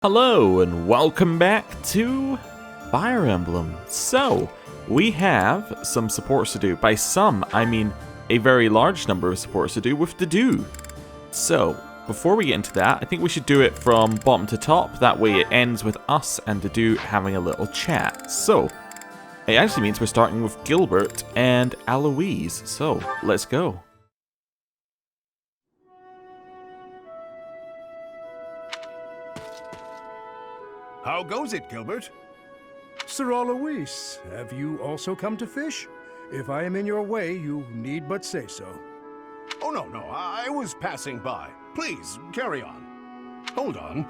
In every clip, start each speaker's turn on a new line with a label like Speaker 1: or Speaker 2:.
Speaker 1: Hello and welcome back to Fire Emblem. So, we have some supports to do. By some, I mean a very large number of supports to do with Dedue. So, before we get into that, I think we should do it from bottom to top. That way it ends with us and Dedue having a little chat. So, it actually means we're starting with Gilbert and Eloise. So, let's go.
Speaker 2: How goes it, Gilbert?
Speaker 3: Sir Eloise, have you also come to fish? If I am in your way, you need but say so.
Speaker 2: Oh, no, I was passing by. Please, carry on. Hold on.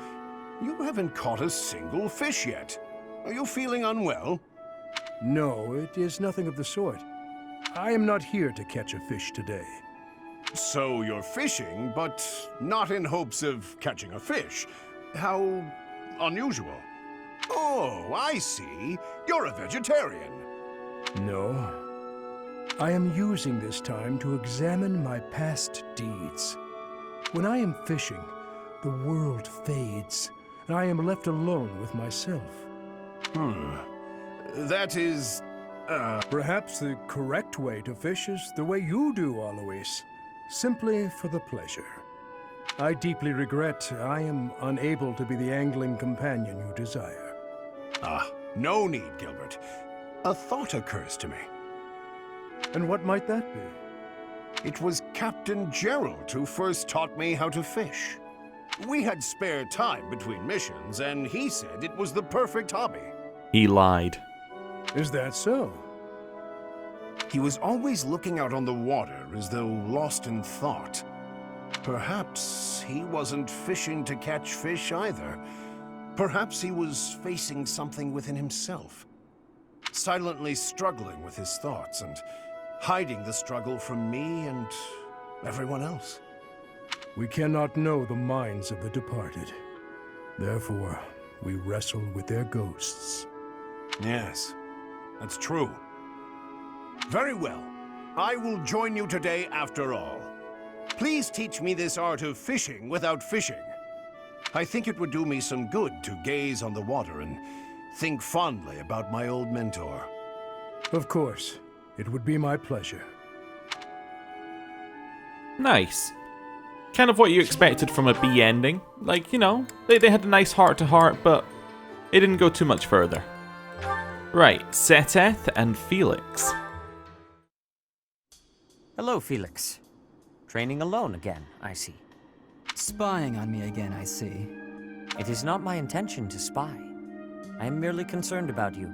Speaker 2: You haven't caught a single fish yet. Are you feeling unwell?
Speaker 3: No, it is nothing of the sort. I am not here to catch a fish today.
Speaker 2: So you're fishing, but not in hopes of catching a fish. How unusual. Oh, I see. You're a vegetarian.
Speaker 3: No. I am using this time to examine my past deeds. When I am fishing, the world fades, and I am left alone with myself.
Speaker 2: That is,
Speaker 3: Perhaps the correct way to fish is the way you do, Eloise. Simply for the pleasure. I deeply regret I am unable to be the angling companion you desire.
Speaker 2: no need, Gilbert. A thought occurs to me.
Speaker 3: And what might that be?
Speaker 2: It was Captain Gerald who first taught me how to fish. We had spare time between missions, and he said it was the perfect hobby.
Speaker 1: He lied.
Speaker 3: Is that so?
Speaker 2: He was always looking out on the water as though lost in thought. Perhaps he wasn't fishing to catch fish either. Perhaps he was facing something within himself, silently struggling with his thoughts and hiding the struggle from me and everyone else.
Speaker 3: We cannot know the minds of the departed. Therefore, we wrestle with their ghosts.
Speaker 2: Yes, that's true. Very well. I will join you today after all. Please teach me this art of fishing without fishing. I think it would do me some good to gaze on the water and think fondly about my old mentor.
Speaker 3: Of course, it would be my pleasure.
Speaker 1: Nice. Kind of what you expected from a B ending. Like, you know, they had a nice heart-to-heart, but it didn't go too much further. Right, Seth and Felix.
Speaker 4: Hello, Felix. Training alone again, I see.
Speaker 5: Spying on me again, I see.
Speaker 4: It is not my intention to spy. I am merely concerned about you.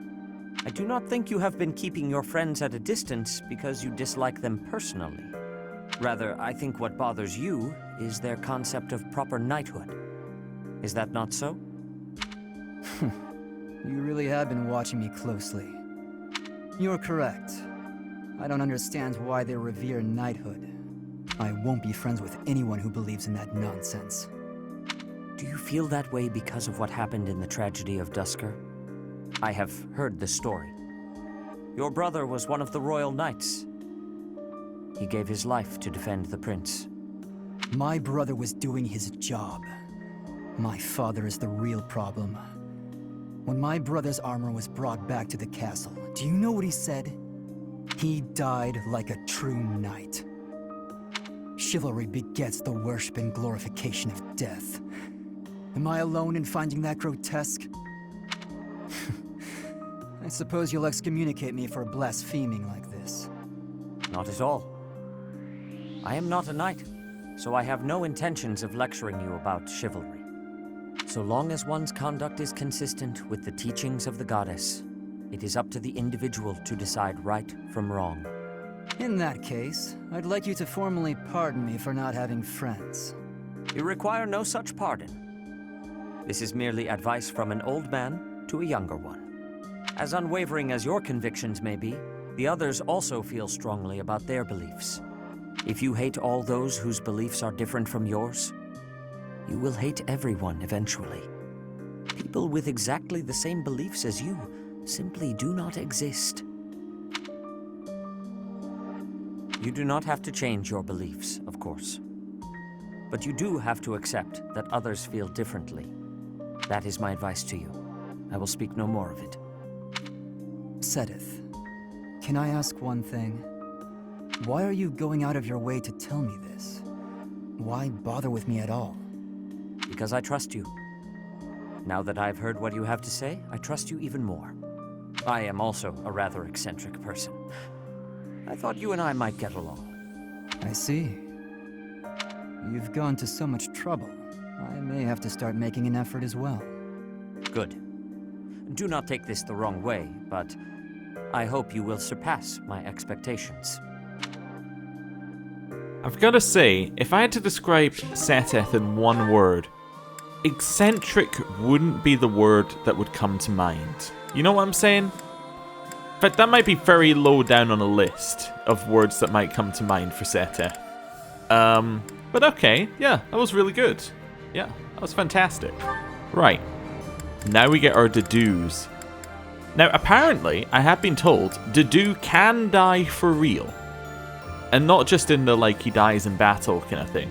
Speaker 4: I do not think you have been keeping your friends at a distance because you dislike them personally. Rather, I think what bothers you is their concept of proper knighthood. Is that not so?
Speaker 5: You really have been watching me closely. You're correct. I don't understand why they revere knighthood. I won't be friends with anyone who believes in that nonsense.
Speaker 4: Do you feel that way because of what happened in the tragedy of Duscur? I have heard the story. Your brother was one of the royal knights. He gave his life to defend the prince.
Speaker 5: My brother was doing his job. My father is the real problem. When my brother's armor was brought back to the castle, do you know what he said? He died like a true knight. Chivalry begets the worship and glorification of death. Am I alone in finding that grotesque? I suppose you'll excommunicate me for blaspheming like this.
Speaker 4: Not at all. I am not a knight, so I have no intentions of lecturing you about chivalry. So long as one's conduct is consistent with the teachings of the goddess, it is up to the individual to decide right from wrong.
Speaker 5: In that case, I'd like you to formally pardon me for not having friends.
Speaker 4: You require no such pardon. This is merely advice from an old man to a younger one. As unwavering as your convictions may be, the others also feel strongly about their beliefs. If you hate all those whose beliefs are different from yours, you will hate everyone eventually. People with exactly the same beliefs as you simply do not exist. You do not have to change your beliefs, of course. But you do have to accept that others feel differently. That is my advice to you. I will speak no more of it.
Speaker 5: Sedith, can I ask one thing? Why are you going out of your way to tell me this? Why bother with me at all?
Speaker 4: Because I trust you. Now that I've heard what you have to say, I trust you even more. I am also a rather eccentric person. I thought you and I might get along.
Speaker 5: I see. You've gone to so much trouble. I may have to start making an effort as well.
Speaker 4: Good. Do not take this the wrong way, but I hope you will surpass my expectations.
Speaker 1: I've got to say, if I had to describe Seteth in one word, eccentric wouldn't be the word that would come to mind. You know what I'm saying? In fact, that might be very low down on a list of words that might come to mind for Seteth. But okay, yeah, that was really good. Yeah, that was fantastic. Right, now we get our Dedues. Now, apparently, I have been told, Dedue can die for real. And not just in the, like, he dies in battle kind of thing.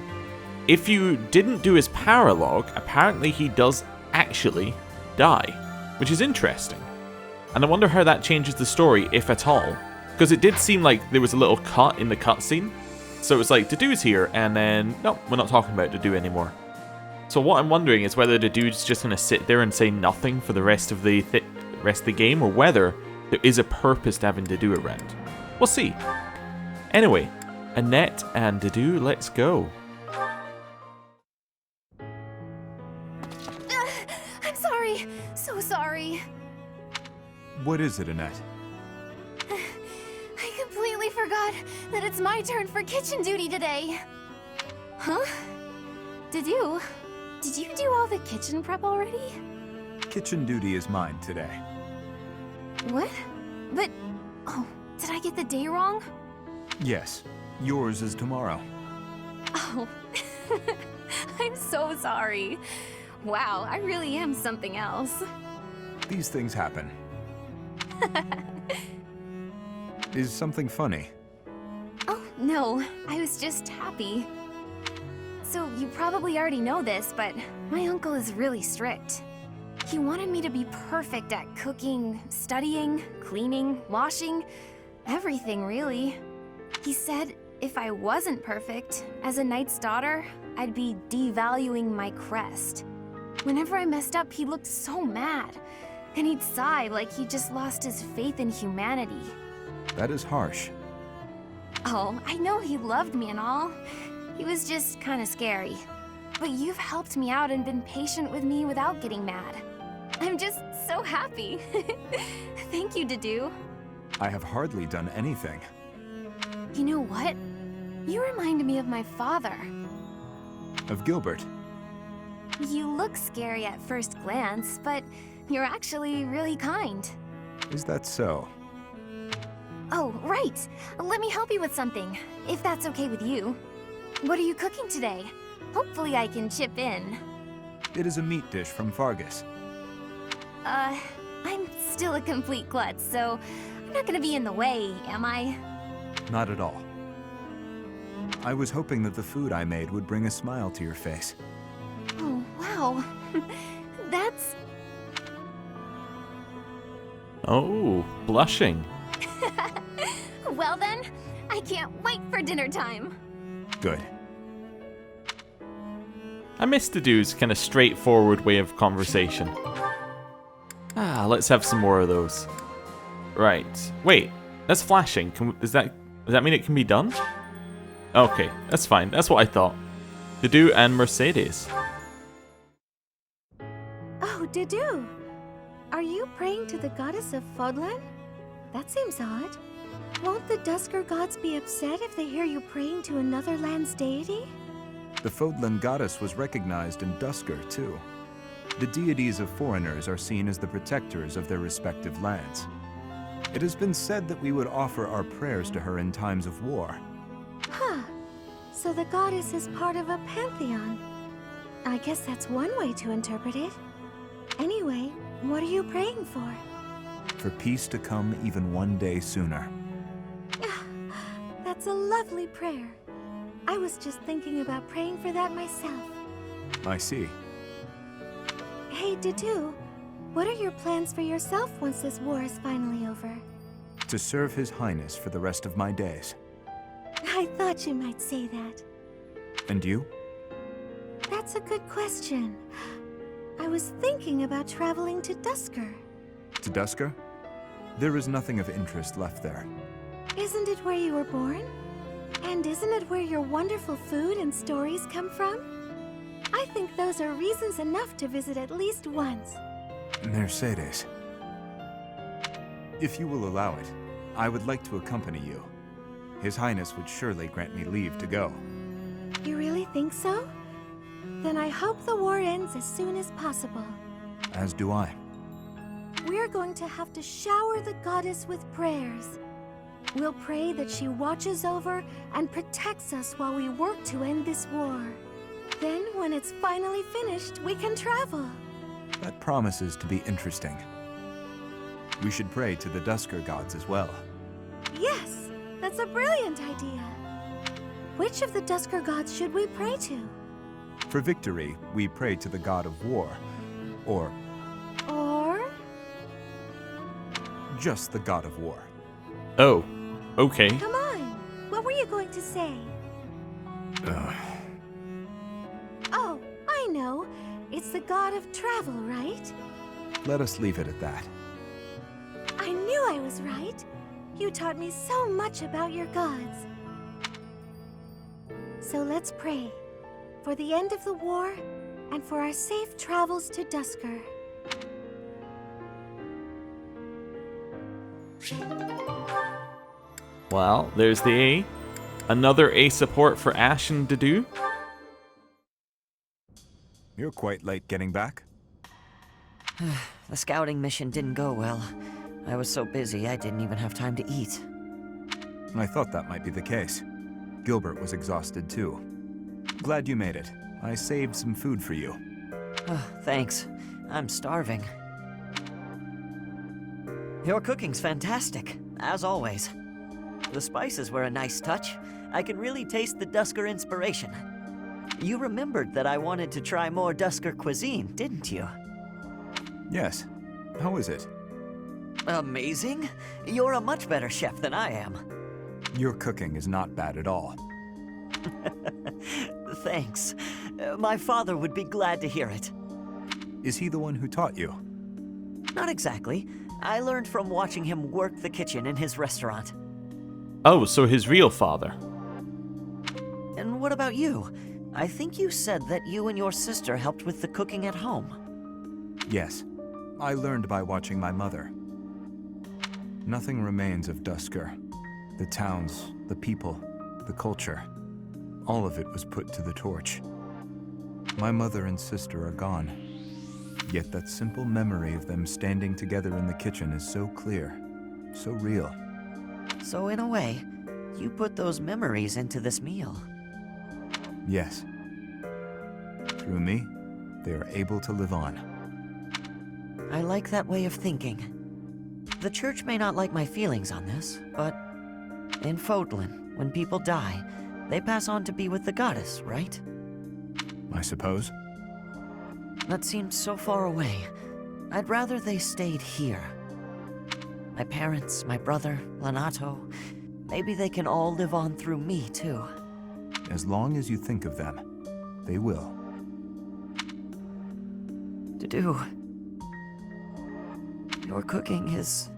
Speaker 1: If you didn't do his paralogue, apparently he does actually die, which is interesting. And I wonder how that changes the story, if at all. Because it did seem like there was a little cut in the cutscene. So it was like, Dedue's here, and then, no, we're not talking about Dedue anymore. So what I'm wondering is whether Dedue's just going to sit there and say nothing for the rest of the game, or whether there is a purpose to having Dedue around. We'll see. Anyway, Annette and Dedue, let's go.
Speaker 6: I'm sorry. So sorry.
Speaker 7: What is it, Annette?
Speaker 6: I completely forgot that it's my turn for kitchen duty today. Huh? Did you do all the kitchen prep already?
Speaker 7: Kitchen duty is mine today.
Speaker 6: What? But, oh, did I get the day wrong?
Speaker 7: Yes, yours is tomorrow.
Speaker 6: Oh, I'm so sorry. Wow, I really am something else.
Speaker 7: These things happen. Is something funny?
Speaker 6: Oh, no, I was just happy. So, you probably already know this, but my uncle is really strict. He wanted me to be perfect at cooking, studying, cleaning, washing, everything really. He said if I wasn't perfect, as a knight's daughter, I'd be devaluing my crest. Whenever I messed up, he looked so mad, and he'd sigh like he just lost his faith in humanity.
Speaker 7: That is harsh.
Speaker 6: Oh, I know he loved me and all. He was just kind of scary. But you've helped me out and been patient with me without getting mad. I'm just so happy. Thank you, Dedue.
Speaker 7: I have hardly done anything.
Speaker 6: You know what? You remind me of my father.
Speaker 7: Of Gilbert.
Speaker 6: You look scary at first glance, but you're actually really kind.
Speaker 7: Is that so?
Speaker 6: Oh, right. Let me help you with something, if that's okay with you. What are you cooking today? Hopefully I can chip in.
Speaker 7: It is a meat dish from Fargus.
Speaker 6: I'm still a complete klutz, so I'm not gonna be in the way, am I?
Speaker 7: Not at all. I was hoping that the food I made would bring a smile to your face.
Speaker 6: Oh, wow. That's...
Speaker 1: Oh, blushing.
Speaker 6: Well then, I can't wait for dinner time.
Speaker 7: Good.
Speaker 1: I miss Dedue's kind of straightforward way of conversation. Let's have some more of those. Right. Wait, that's flashing. Does that mean it can be done? Okay, that's fine. That's what I thought. Dedue and Mercedes.
Speaker 8: Oh, Dedue! Are you praying to the goddess of Fódlan? That seems odd. Won't the Dusker gods be upset if they hear you praying to another land's deity?
Speaker 7: The Fódlan goddess was recognized in Dusker, too. The deities of foreigners are seen as the protectors of their respective lands. It has been said that we would offer our prayers to her in times of war.
Speaker 8: Huh. So the goddess is part of a pantheon. I guess that's one way to interpret it. Anyway, what are you praying for?
Speaker 7: For peace to come even one day sooner.
Speaker 8: That's a lovely prayer. I was just thinking about praying for that myself.
Speaker 7: I see.
Speaker 8: Hey, Dedue, what are your plans for yourself once this war is finally over?
Speaker 7: To serve His Highness for the rest of my days.
Speaker 8: I thought you might say that.
Speaker 7: And you?
Speaker 8: That's a good question. I was thinking about traveling to Dusker.
Speaker 7: To Dusker? There is nothing of interest left there.
Speaker 8: Isn't it where you were born? And isn't it where your wonderful food and stories come from? I think those are reasons enough to visit at least once.
Speaker 7: Mercedes. If you will allow it, I would like to accompany you. His Highness would surely grant me leave to go.
Speaker 8: You really think so? Then I hope the war ends as soon as possible.
Speaker 7: As do I.
Speaker 8: We're going to have to shower the goddess with prayers. We'll pray that she watches over and protects us while we work to end this war. Then, when it's finally finished, we can travel.
Speaker 7: That promises to be interesting. We should pray to the Dusker gods as well.
Speaker 8: Yes, that's a brilliant idea. Which of the Dusker gods should we pray to?
Speaker 7: For victory, we pray to the god of war, or just the god of war.
Speaker 1: Oh, okay.
Speaker 8: Come on, what were you going to say? Oh, I know. It's the god of travel, right?
Speaker 7: Let us leave it at that.
Speaker 8: I knew I was right. You taught me so much about your gods. So let's pray. For the end of the war, and for our safe travels to Dusker.
Speaker 1: Well, there's the A. Another A support for Ash and Dedue.
Speaker 7: You're quite late getting back.
Speaker 4: The scouting mission didn't go well. I was so busy I didn't even have time to eat.
Speaker 7: I thought that might be the case. Gilbert was exhausted too. Glad you made it. I saved some food for you.
Speaker 4: Thanks. I'm starving. Your cooking's fantastic, as always. The spices were a nice touch. I can really taste the Dusker inspiration. You remembered that I wanted to try more Dusker cuisine, didn't you?
Speaker 7: Yes. How is it?
Speaker 4: Amazing. You're a much better chef than I am.
Speaker 7: Your cooking is not bad at all.
Speaker 4: Thanks. My father would be glad to hear it.
Speaker 7: Is he the one who taught you?
Speaker 4: Not exactly. I learned from watching him work the kitchen in his restaurant.
Speaker 1: Oh, so his real father.
Speaker 4: And what about you? I think you said that you and your sister helped with the cooking at home.
Speaker 7: Yes. I learned by watching my mother. Nothing remains of Dusker. The towns, the people, the culture. All of it was put to the torch. My mother and sister are gone. Yet that simple memory of them standing together in the kitchen is so clear, so real.
Speaker 4: So in a way, you put those memories into this meal.
Speaker 7: Yes. Through me, they are able to live on.
Speaker 4: I like that way of thinking. The church may not like my feelings on this, but in Fódlan, when people die, they pass on to be with the goddess, right?
Speaker 7: I suppose.
Speaker 4: That seems so far away. I'd rather they stayed here. My parents, my brother, Lanato, maybe they can all live on through me, too.
Speaker 7: As long as you think of them, they will.
Speaker 4: Dedue, your cooking is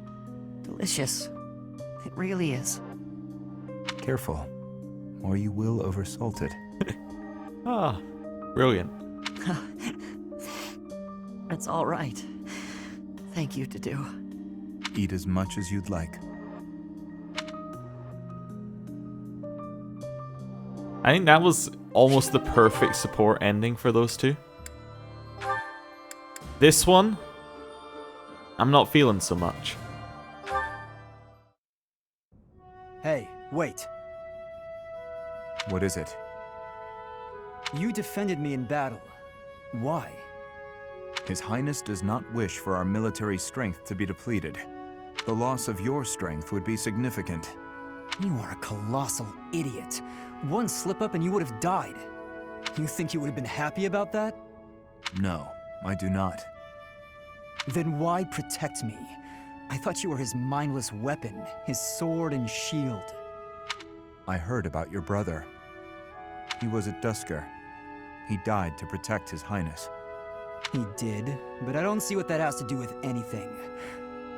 Speaker 4: delicious. It really is.
Speaker 7: Careful, or you will oversalt it.
Speaker 1: Ah, brilliant.
Speaker 4: That's all right. Thank you, Dedue.
Speaker 7: Eat as much as you'd like.
Speaker 1: I think that was almost the perfect support ending for those two. This one, I'm not feeling so much.
Speaker 5: Hey, wait.
Speaker 7: What is it?
Speaker 5: You defended me in battle. Why?
Speaker 7: His Highness does not wish for our military strength to be depleted. The loss of your strength would be significant.
Speaker 5: You are a colossal idiot. One slip up and you would have died. You think you would have been happy about that?
Speaker 7: No, I do not.
Speaker 5: Then why protect me? I thought you were his mindless weapon, his sword and shield.
Speaker 7: I heard about your brother. He was a Dusker. He died to protect His Highness.
Speaker 5: He did, but I don't see what that has to do with anything.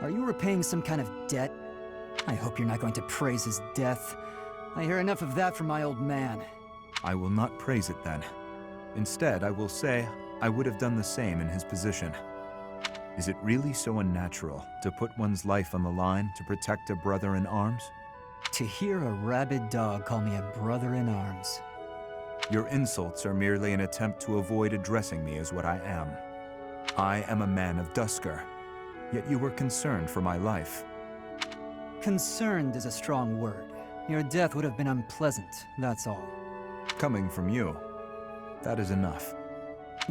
Speaker 5: Are you repaying some kind of debt? I hope you're not going to praise his death. I hear enough of that from my old man.
Speaker 7: I will not praise it then. Instead, I will say I would have done the same in his position. Is it really so unnatural to put one's life on the line to protect a brother in arms?
Speaker 5: To hear a rabid dog call me a brother in arms.
Speaker 7: Your insults are merely an attempt to avoid addressing me as what I am. I am a man of Dusker, yet you were concerned for my life.
Speaker 5: Concerned is a strong word. Your death would have been unpleasant, that's all.
Speaker 7: Coming from you, that is enough.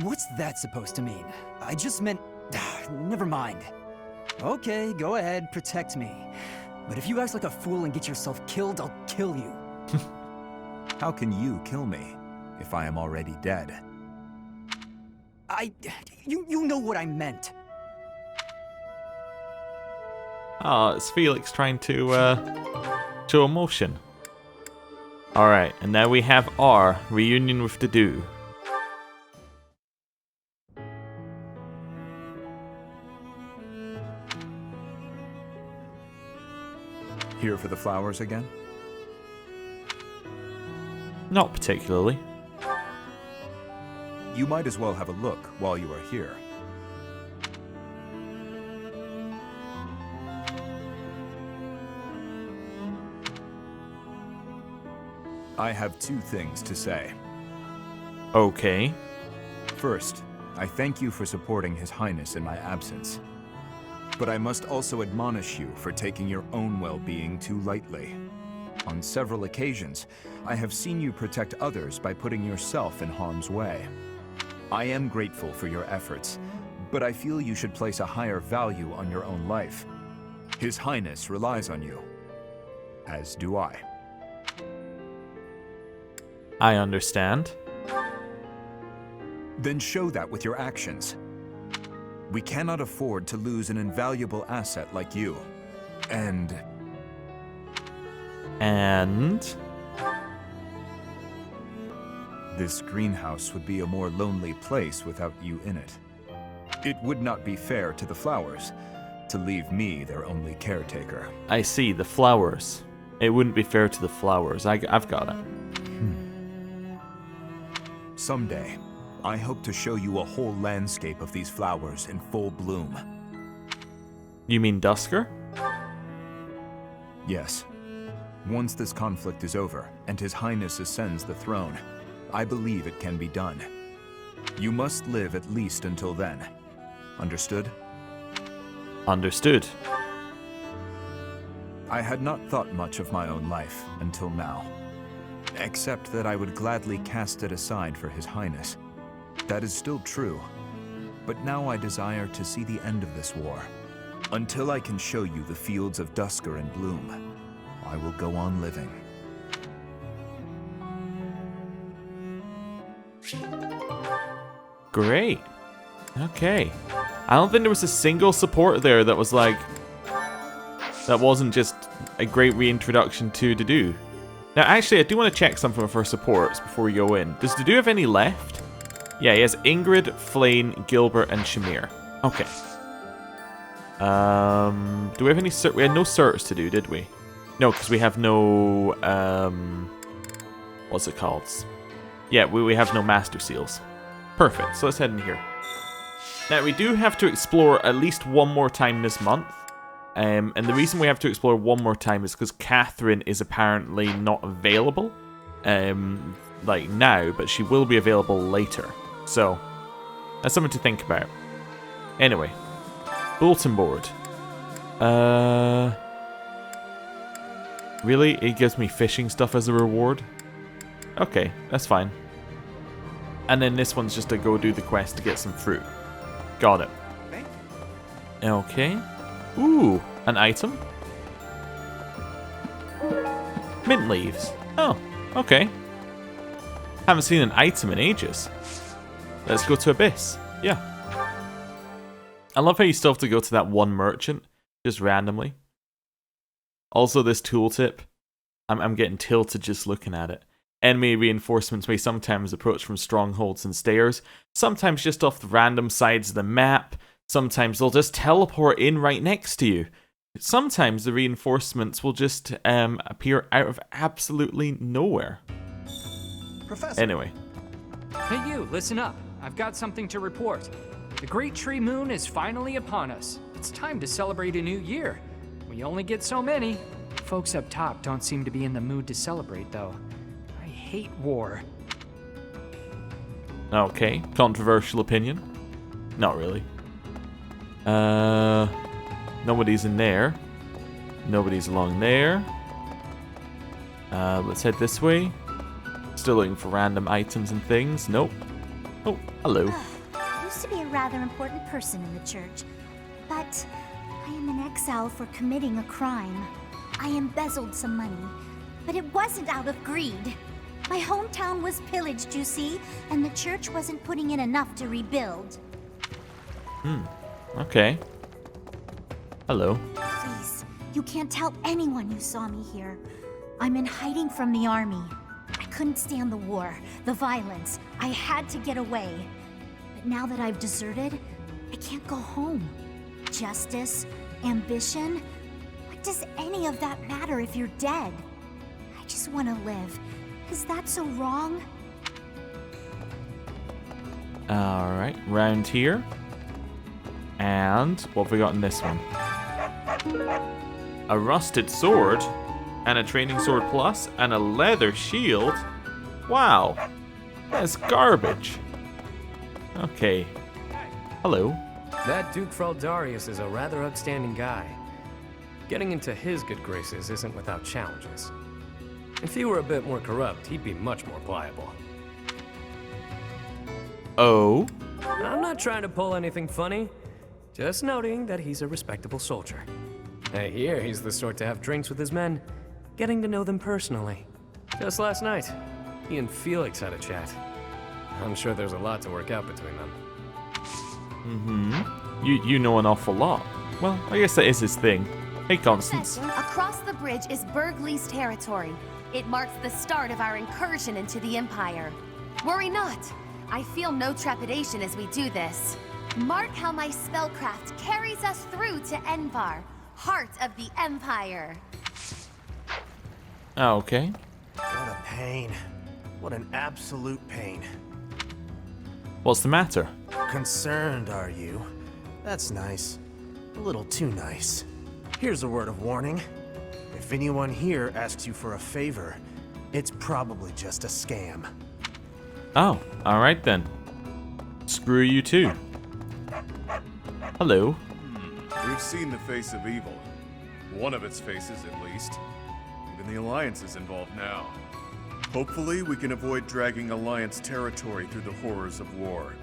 Speaker 5: What's that supposed to mean? I just meant... Never mind. Okay, go ahead, protect me. But if you act like a fool and get yourself killed, I'll kill you.
Speaker 7: How can you kill me if I am already dead?
Speaker 5: You know what I meant.
Speaker 1: Oh, it's Felix trying to show emotion. Alright, and now we have our reunion with Dedue.
Speaker 7: Here for the flowers again?
Speaker 1: Not particularly.
Speaker 7: You might as well have a look while you are here. I have two things to say.
Speaker 1: Okay.
Speaker 7: First, I thank you for supporting His Highness in my absence. But I must also admonish you for taking your own well-being too lightly. On several occasions, I have seen you protect others by putting yourself in harm's way. I am grateful for your efforts, but I feel you should place a higher value on your own life. His Highness relies on you, as do I.
Speaker 1: I understand.
Speaker 7: Then show that with your actions. We cannot afford to lose an invaluable asset like you. And this greenhouse would be a more lonely place without you in it. It would not be fair to the flowers to leave me their only caretaker.
Speaker 1: I see, the flowers. It wouldn't be fair to the flowers. I've got it.
Speaker 7: Someday, I hope to show you a whole landscape of these flowers in full bloom.
Speaker 1: You mean Dusker?
Speaker 7: Yes. Once this conflict is over, and His Highness ascends the throne, I believe it can be done. You must live at least until then. Understood?
Speaker 1: Understood.
Speaker 7: I had not thought much of my own life until now. Except that I would gladly cast it aside for His Highness. That is still true. But now I desire to see the end of this war. Until I can show you the fields of Dusker in bloom, I will go on living.
Speaker 1: Great. Okay. I don't think there was a single support there that was like... that wasn't just a great reintroduction to Dedue. Now, actually, I do want to check something with our supports before we go in. Does Dedue have any left? Yeah, he has Ingrid, Flayn, Gilbert, and Shamir. Okay. Do we have any cert? We had no certs to do, did we? No, because we have no... what's it called? Yeah, we have no Master Seals. Perfect, so let's head in here. Now, we do have to explore at least one more time this month. And the reason we have to explore one more time is because Catherine is apparently not available, like now, but she will be available later. So, that's something to think about. Anyway, bulletin board. Really? It gives me fishing stuff as a reward? Okay, that's fine. And then this one's just to go do the quest to get some fruit. Got it. Okay. Ooh, an item? Mint leaves. Oh, okay. Haven't seen an item in ages. Let's go to Abyss. Yeah. I love how you still have to go to that one merchant, just randomly. Also, this tooltip, I'm getting tilted just looking at it. Enemy reinforcements may sometimes approach from strongholds and stairs, sometimes just off the random sides of the map, sometimes they'll just teleport in right next to you. Sometimes the reinforcements will just appear out of absolutely nowhere.
Speaker 9: Professor.
Speaker 1: Anyway.
Speaker 10: Hey you, listen up. I've got something to report. The Great Tree Moon is finally upon us. It's time to celebrate a new year. We only get so many. Folks up top don't seem to be in the mood to celebrate, though. I hate war.
Speaker 1: Okay, controversial opinion. Not really. Nobody's in there. Nobody's along there. Let's head this way. Still looking for random items and things. Nope. Oh, hello.
Speaker 8: I used to be a rather important person in the church, but I am in exile for committing a crime. I embezzled some money, but it wasn't out of greed. My hometown was pillaged, you see, and the church wasn't putting in enough to rebuild.
Speaker 1: Okay. Hello.
Speaker 8: Please, you can't tell anyone you saw me here. I'm in hiding from the army. I couldn't stand the war, the violence. I had to get away. But now that I've deserted, I can't go home. Justice, ambition, what does any of that matter if you're dead? I just want to live. Is that so wrong?
Speaker 1: Alright, round here. And what have we got in this one? A rusted sword, and a training sword plus, and a leather shield. Wow, that's garbage. Okay. Hello.
Speaker 11: That Duke Fraldarius is a rather outstanding guy. Getting into his good graces isn't without challenges. If he were a bit more corrupt, he'd be much more pliable.
Speaker 1: Oh?
Speaker 11: I'm not trying to pull anything funny, just noting that he's a respectable soldier. I hear he's the sort to have drinks with his men, getting to know them personally. Just last night, he and Felix had a chat. I'm sure there's a lot to work out between them.
Speaker 1: You know an awful lot. Well, I guess that is his thing. Hey, Constance.
Speaker 6: Across the bridge is Burgley's territory. It marks the start of our incursion into the Empire. Worry not. I feel no trepidation as we do this. Mark how my spellcraft carries us through to Envar, heart of the Empire.
Speaker 1: Okay.
Speaker 9: What a pain. What an absolute pain.
Speaker 1: What's the matter?
Speaker 9: Concerned, are you? That's nice. A little too nice. Here's a word of warning. If anyone here asks you for a favor, it's probably just a scam.
Speaker 1: Oh, alright then. Screw you too. Hello.
Speaker 12: We've seen the face of evil. One of its faces, at least. Even the Alliance is involved now. Hopefully, we can avoid dragging Alliance territory through the horrors of war.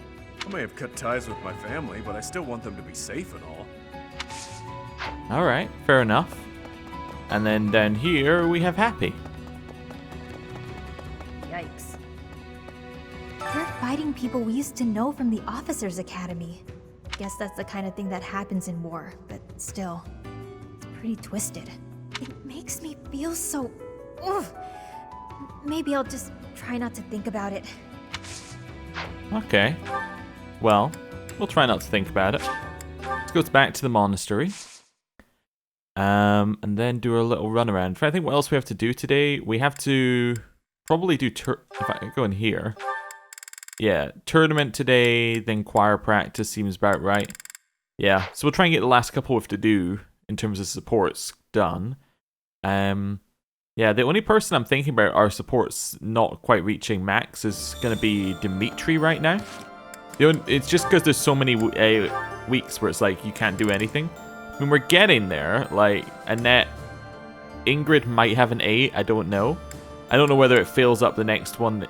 Speaker 12: I may have cut ties with my family, but I still want them to be safe and all.
Speaker 1: Alright, fair enough. And then down here we have Happy.
Speaker 8: Yikes. We're fighting people we used to know from the Officers' Academy. Guess that's the kind of thing that happens in war, but still, it's pretty twisted. It makes me feel so... Ugh. Maybe I'll just try not to think about it.
Speaker 1: Okay. Well, we'll try not to think about it. Let's go back to the monastery. And then do a little run around. I think what else we have to do today, we have to probably do if I go in here. Yeah, tournament today, then choir practice seems about right. Yeah, so we'll try and get the last couple we have to do in terms of supports done. Yeah, the only person I'm thinking about our supports not quite reaching max is going to be Dimitri right now. It's just because there's so many weeks where it's like you can't do anything. I mean, we're getting there. Like, Annette, Ingrid might have an 8. I don't know. I don't know whether it fills up the next one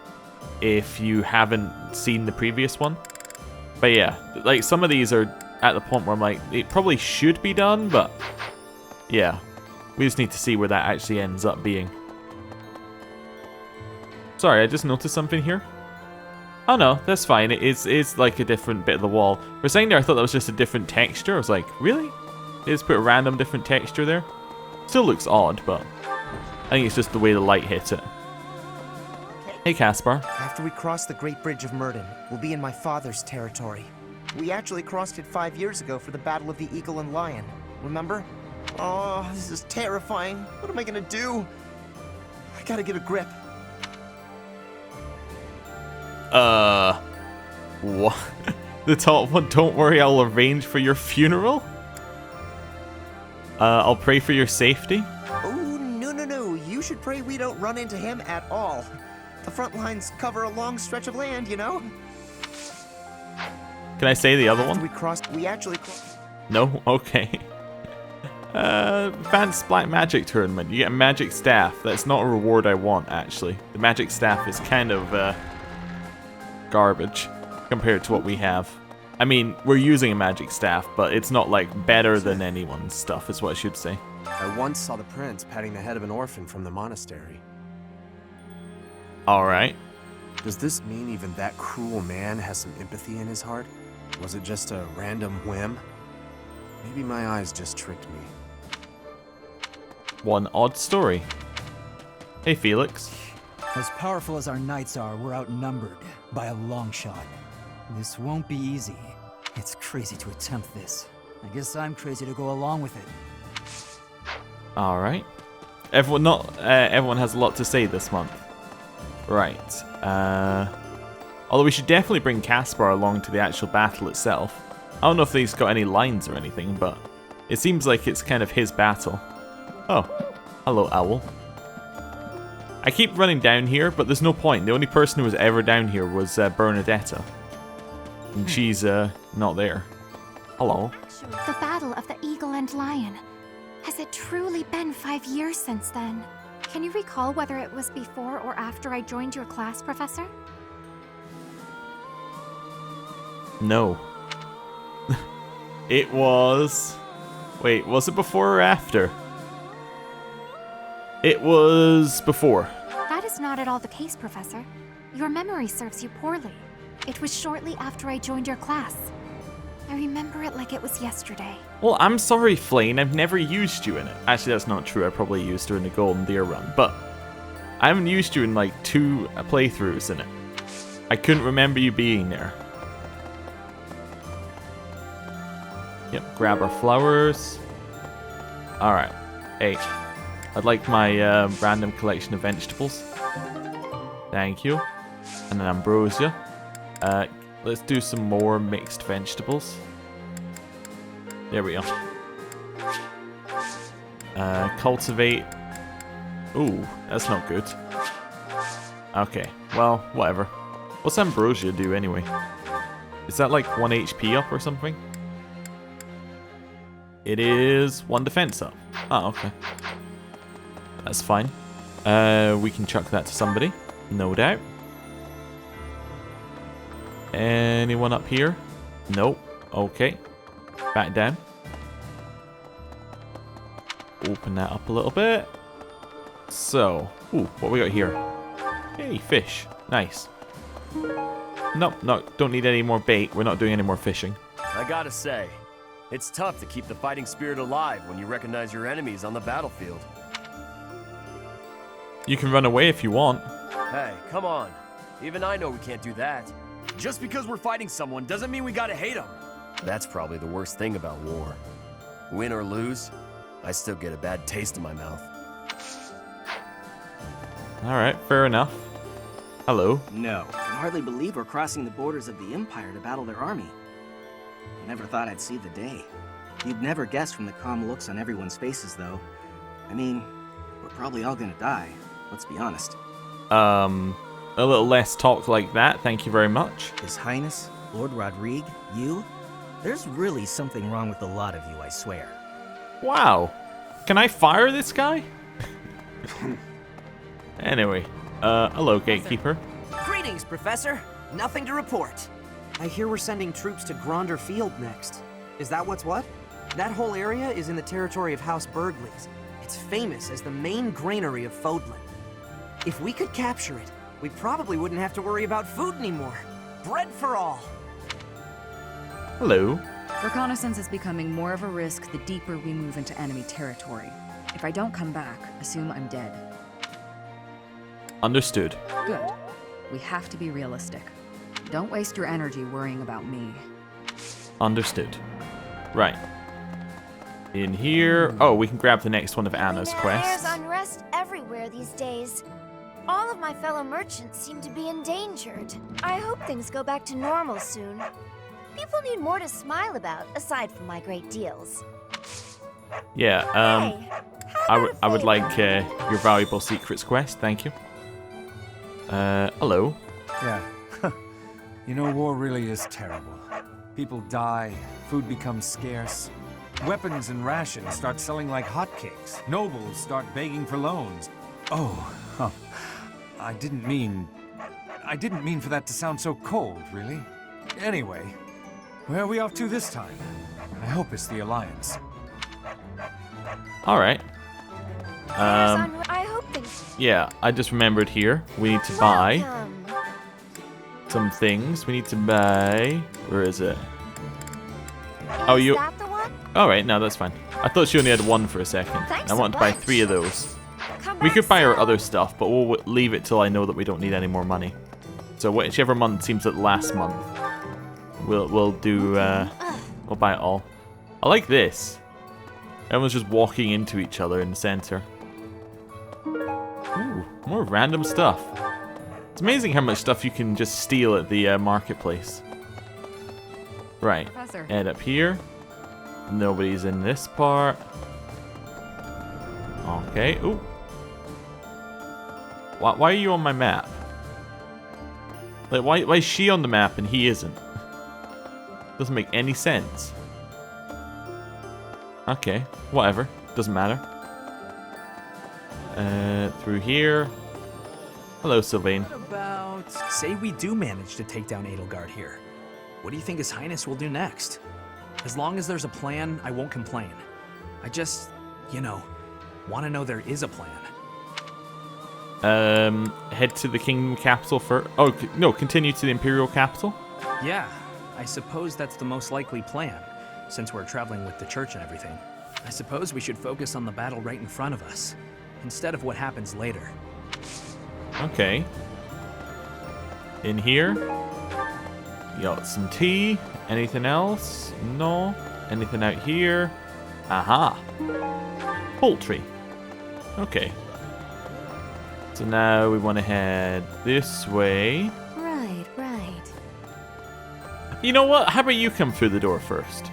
Speaker 1: if you haven't seen the previous one. But yeah, like some of these are at the point where I'm like, it probably should be done, but yeah. We just need to see where that actually ends up being. Sorry, I just noticed something here. Oh no, that's fine. It's like a different bit of the wall. For a second there, I thought that was just a different texture. I was like, really? They just put a random different texture there? Still looks odd, but I think it's just the way the light hit it. Hey, Caspar.
Speaker 13: After we cross the Great Bridge of Murden, we'll be in my father's territory. We actually crossed it 5 years ago for the Battle of the Eagle and Lion. Remember? Oh, this is terrifying. What am I gonna do? I gotta get a grip.
Speaker 1: What? The top one, don't worry, I'll arrange for your funeral? I'll pray for your safety?
Speaker 13: Oh, no. You should pray we don't run into him at all. The front lines cover a long stretch of land, you know?
Speaker 1: Can I say the other
Speaker 13: After
Speaker 1: one?
Speaker 13: we actually crossed.
Speaker 1: No? Okay. Advanced Black Magic Tournament. You get a magic staff. That's not a reward I want, actually. The magic staff is kind of, garbage compared to what we have. I mean, we're using a magic staff, but it's not, like, better than anyone's stuff, is what I should say.
Speaker 9: I once saw the prince patting the head of an orphan from the monastery.
Speaker 1: Alright.
Speaker 9: Does this mean even that cruel man has some empathy in his heart? Was it just a random whim? Maybe my eyes just tricked me.
Speaker 1: One odd story. Hey, Felix.
Speaker 5: As powerful as our knights are, we're outnumbered by a long shot. This won't be easy. It's crazy to attempt this. I guess I'm crazy to go along with it.
Speaker 1: Alright. Everyone has a lot to say this month. Right. Although we should definitely bring Caspar along to the actual battle itself. I don't know if he's got any lines or anything, but it seems like it's kind of his battle. Oh, hello, Owl. I keep running down here, but there's no point. The only person who was ever down here was Bernadetta. And she's not there. Hello.
Speaker 6: The Battle of the Eagle and Lion. Has it truly been 5 years since then? Can you recall whether it was before or after I joined your class, Professor?
Speaker 1: No. It was... Wait, was it before or after? It was before.
Speaker 6: That is not at all the case, Professor. Your memory serves you poorly. It was shortly after I joined your class. I remember it like it was yesterday.
Speaker 1: Well, I'm sorry, Flane. I've never used you in it. Actually, that's not true. I probably used her in the Golden Deer run, but I haven't used you in like 2 playthroughs in it. I couldn't remember you being there. Yep, grab our flowers. Alright. Hey, I'd like my random collection of vegetables. Thank you. And an ambrosia. Let's do some more mixed vegetables. There we go. Cultivate. Ooh, that's not good. Okay, well, whatever. What's ambrosia do anyway? Is that like 1 HP up or something? It is 1 defense up. Oh, okay. That's fine. We can chuck that to somebody, no doubt. Anyone up here? Nope. Okay. Back down. Open that up a little bit. So, ooh, what we got here? Hey, fish. Nice. Nope, no, don't need any more bait. We're not doing any more fishing.
Speaker 14: I gotta say, it's tough to keep the fighting spirit alive when you recognize your enemies on the battlefield.
Speaker 1: You can run away if you want.
Speaker 14: Hey, come on. Even I know we can't do that. Just because we're fighting someone doesn't mean we gotta hate them. That's probably the worst thing about war. Win or lose, I still get a bad taste in my mouth.
Speaker 1: Alright, fair enough. Hello.
Speaker 15: No, I can hardly believe we're crossing the borders of the Empire to battle their army. I never thought I'd see the day. You'd never guess from the calm looks on everyone's faces, though. I mean, we're probably all gonna die, let's be honest.
Speaker 1: A little less talk like that, thank you very much.
Speaker 15: His Highness, Lord Rodrigue, you? There's really something wrong with a lot of you, I swear.
Speaker 1: Wow. Can I fire this guy? Anyway, hello, Gatekeeper.
Speaker 16: Greetings, Professor. Nothing to report. I hear we're sending troops to Gronder Field next. Is that what's what? That whole area is in the territory of House Burgleys. It's famous as the main granary of Fódlan. If we could capture it, we probably wouldn't have to worry about food anymore. bread for all.
Speaker 1: Hello.
Speaker 17: Reconnaissance is becoming more of a risk the deeper we move into enemy territory. If I don't come back, assume I'm dead.
Speaker 1: Understood.
Speaker 17: Good. We have to be realistic. Don't waste your energy worrying about me.
Speaker 1: Understood. Right. In here... Oh, we can grab the next one of Anna's quests.
Speaker 6: There's unrest everywhere these days. All of my fellow merchants seem to be endangered. I hope things go back to normal soon. People need more to smile about, aside from my great deals.
Speaker 1: Yeah, I would like your valuable secrets quest, thank you. Hello.
Speaker 18: Yeah. You know, war really is terrible. People die, food becomes scarce, weapons and rations start selling like hotcakes, nobles start begging for loans. Oh, I didn't mean for that to sound so cold, really. Anyway, where are we off to this time? I hope it's the Alliance.
Speaker 1: Alright.
Speaker 6: I hope things...
Speaker 1: Yeah, I just remembered here. We need to buy some things. We need to buy... Where is it? Oh, you...
Speaker 6: that the one?
Speaker 1: Alright, no, that's fine. I thought she only had one for a second.
Speaker 6: Thanks
Speaker 1: I wanted to buy 3 of those. We could buy her other stuff, but we'll leave it till I know that we don't need any more money. So whichever month seems like last month, we'll do, we'll buy it all. I like this. Everyone's just walking into each other in the center. Ooh, more random stuff. It's amazing how much stuff you can just steal at the marketplace. Right,
Speaker 17: Professor.
Speaker 1: head up here. Nobody's in this part. Okay, ooh. Why are you on my map? Like, why is she on the map and he isn't? Doesn't make any sense. Okay, whatever. Doesn't matter. Through here. Hello, Sylvain.
Speaker 19: What about... Say we do manage to take down Edelgard here. What do you think His Highness will do next? As long as there's a plan, I won't complain. I just, you know, want to know there is a plan.
Speaker 1: Head to the Kingdom capital first. Oh, no, continue to the Imperial capital?
Speaker 19: Yeah, I suppose that's the most likely plan, since we're traveling with the church and everything. I suppose we should focus on the battle right in front of us, instead of what happens later.
Speaker 1: Okay. In here. You got some tea. Anything else? No. Anything out here? Aha. Poultry. Okay. So now we want to head this way.
Speaker 6: Right.
Speaker 1: You know what? How about you come through the door first?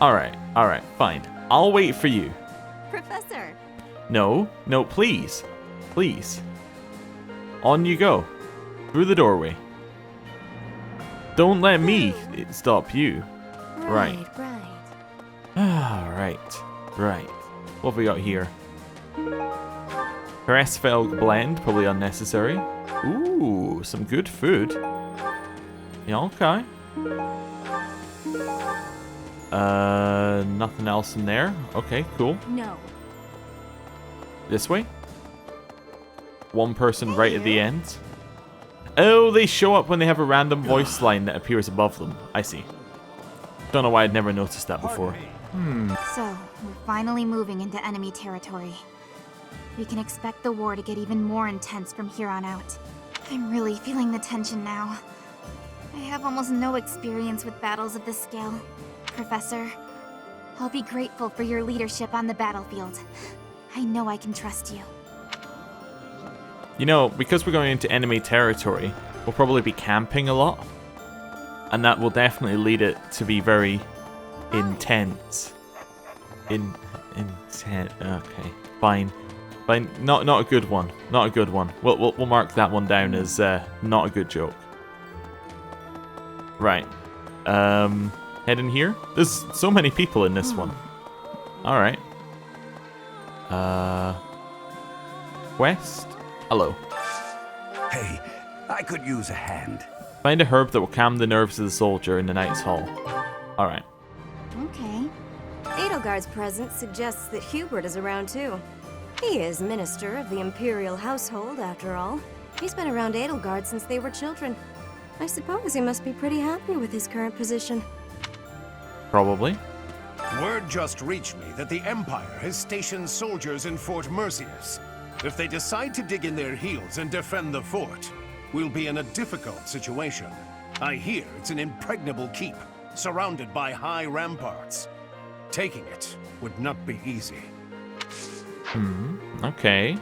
Speaker 1: Alright, fine. I'll wait for you.
Speaker 6: Professor.
Speaker 1: No, please. Please. On you go. Through the doorway. Don't let me stop you. Right. Right. What have we got here? Pressfeld blend, probably unnecessary. Ooh, some good food. Yeah, okay. Nothing else in there. Okay, cool.
Speaker 6: No.
Speaker 1: This way? One person right at the end. Oh, they show up when they have a random voice line that appears above them. I see. Don't know why I'd never noticed that before.
Speaker 20: So, we're finally moving into enemy territory. We can expect the war to get even more intense from here on out. I'm really feeling the tension now. I have almost no experience with battles of this scale. Professor, I'll be grateful for your leadership on the battlefield. I know I can trust you.
Speaker 1: You know, because we're going into enemy territory, we'll probably be camping a lot. And that will definitely lead it to be very intense. Intense. Okay, fine. Not a good one. Not a good one. We'll mark that one down as not a good joke. Right. Head in here. There's so many people in this one. All right. Quest. Hello.
Speaker 21: Hey, I could use a hand.
Speaker 1: Find a herb that will calm the nerves of the soldier in the Knight's Hall. All right.
Speaker 22: Okay. Edelgard's presence suggests that Hubert is around too. He is Minister of the Imperial Household, after all. He's been around Edelgard since they were children. I suppose he must be pretty happy with his current position.
Speaker 1: Probably.
Speaker 2: Word just reached me that the Empire has stationed soldiers in Fort Mercius. If they decide to dig in their heels and defend the fort, we'll be in a difficult situation. I hear it's an impregnable keep, surrounded by high ramparts. Taking it would not be easy.
Speaker 1: Okay.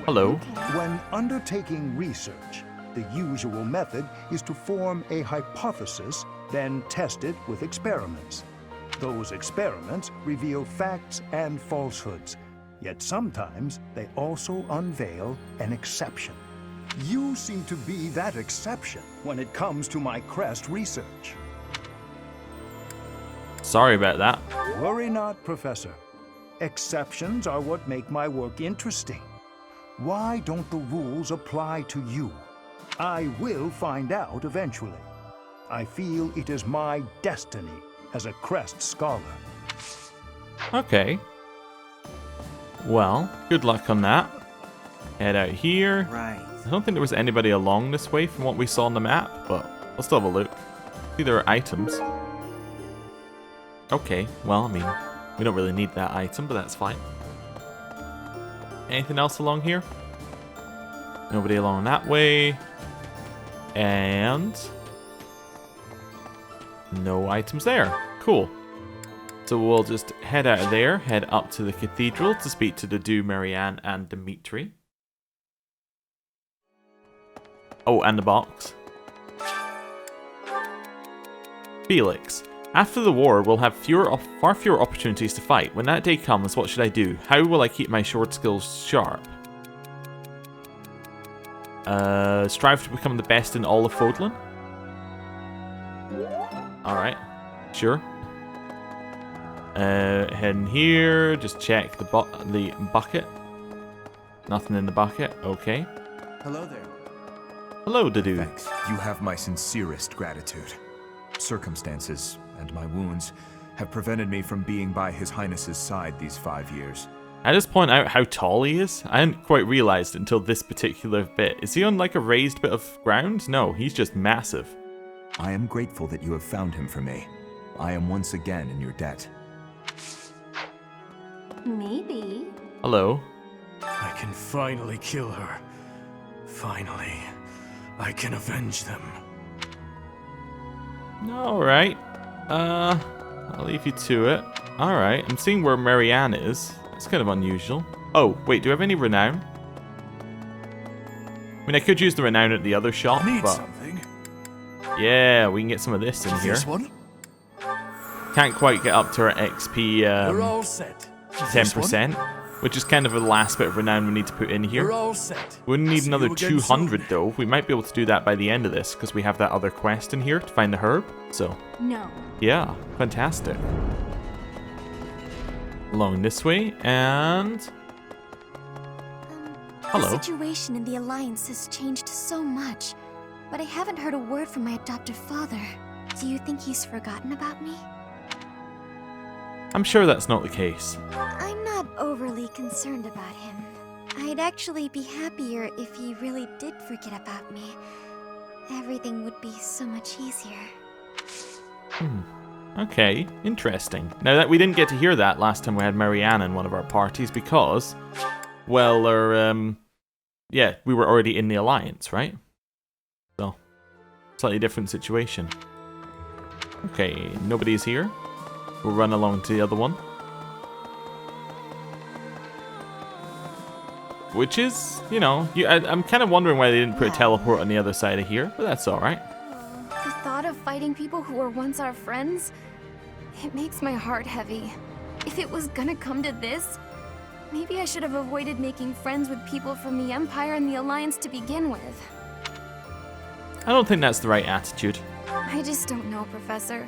Speaker 1: Hello.
Speaker 3: When undertaking research, the usual method is to form a hypothesis, then test it with experiments. Those experiments reveal facts and falsehoods, yet sometimes they also unveil an exception. You seem to be that exception when it comes to my crest research.
Speaker 1: Sorry about that.
Speaker 3: Worry not, Professor. Exceptions are what make my work interesting. Why don't the rules apply to you? I will find out eventually. I feel it is my destiny as a crest scholar.
Speaker 1: Okay. Well, good luck on that. Head out here.
Speaker 15: Right.
Speaker 1: I don't think there was anybody along this way from what we saw on the map, but I'll still have a look. See, there are items. Okay, well, I mean, we don't really need that item, but that's fine. Anything else along here? Nobody along that way. And no items there. Cool. So we'll just head out of there, head up to the cathedral to speak to Dedue, Marianne, and Dimitri. Oh, and the box. Felix. After the war, we'll have far fewer opportunities to fight. When that day comes, what should I do? How will I keep my sword skills sharp? Strive to become the best in all of Fódlan? Alright, sure. Head in here, just check the bucket. Nothing in the bucket, okay.
Speaker 7: Hello there.
Speaker 1: Hello, Dedue.
Speaker 7: Thanks. You have my sincerest gratitude. Circumstances and my wounds have prevented me from being by His Highness's side these 5 years.
Speaker 1: I just point out how tall he is. I hadn't quite realized until this particular bit. Is he on like a raised bit of ground? No, he's just massive.
Speaker 7: I am grateful that you have found him for me. I am once again in your debt.
Speaker 22: Maybe.
Speaker 1: Hello.
Speaker 9: I can finally kill her. Finally. I can avenge them.
Speaker 1: Alright. I'll leave you to it. Alright, I'm seeing where Marianne is. It's kind of unusual. Oh, wait, do I have any renown? I mean, I could use the renown at the other shop, but...
Speaker 12: something.
Speaker 1: Yeah, we can get some of this in here.
Speaker 12: This one?
Speaker 1: Can't quite get up to our XP
Speaker 12: We're all set.
Speaker 1: 10%, which is kind of the last bit of renown we need to put in here.
Speaker 12: We're all set.
Speaker 1: We need
Speaker 12: See
Speaker 1: another
Speaker 12: you again
Speaker 1: 200 though. We might be able to do that by the end of this because we have that other quest in here to find the herb. So,
Speaker 6: No.
Speaker 1: yeah, fantastic. Along this way, and... Hello.
Speaker 6: The situation in the Alliance has changed so much, but I haven't heard a word from my adoptive father. Do you think he's forgotten about me?
Speaker 1: I'm sure that's not the case.
Speaker 6: I'm not overly concerned about him. I'd actually be happier if he really did forget about me. Everything would be so much easier.
Speaker 1: Okay, interesting. Now that we didn't get to hear that last time we had Marianne in one of our parties because, well, yeah, we were already in the Alliance, right? So, slightly different situation. Okay, nobody's here. We'll run along to the other one. Which is, you know, I'm kind of wondering why they didn't put a teleport on the other side of here, but that's alright.
Speaker 6: The thought of fighting people who were once our friends, it makes my heart heavy. If it was gonna come to this, maybe I should have avoided making friends with people from the Empire and the Alliance to begin with.
Speaker 1: I don't think that's the right attitude.
Speaker 6: I just don't know, Professor.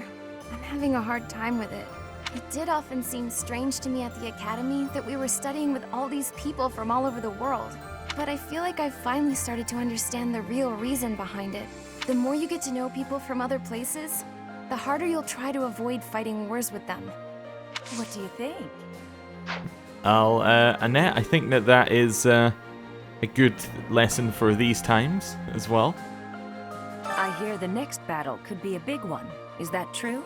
Speaker 6: I'm having a hard time with it. It did often seem strange to me at the Academy that we were studying with all these people from all over the world. But I feel like I've finally started to understand the real reason behind it. The more you get to know people from other places, the harder you'll try to avoid fighting wars with them. What do you think?
Speaker 1: Annette, I think that is a good lesson for these times as well.
Speaker 4: I hear the next battle could be a big one. Is that true?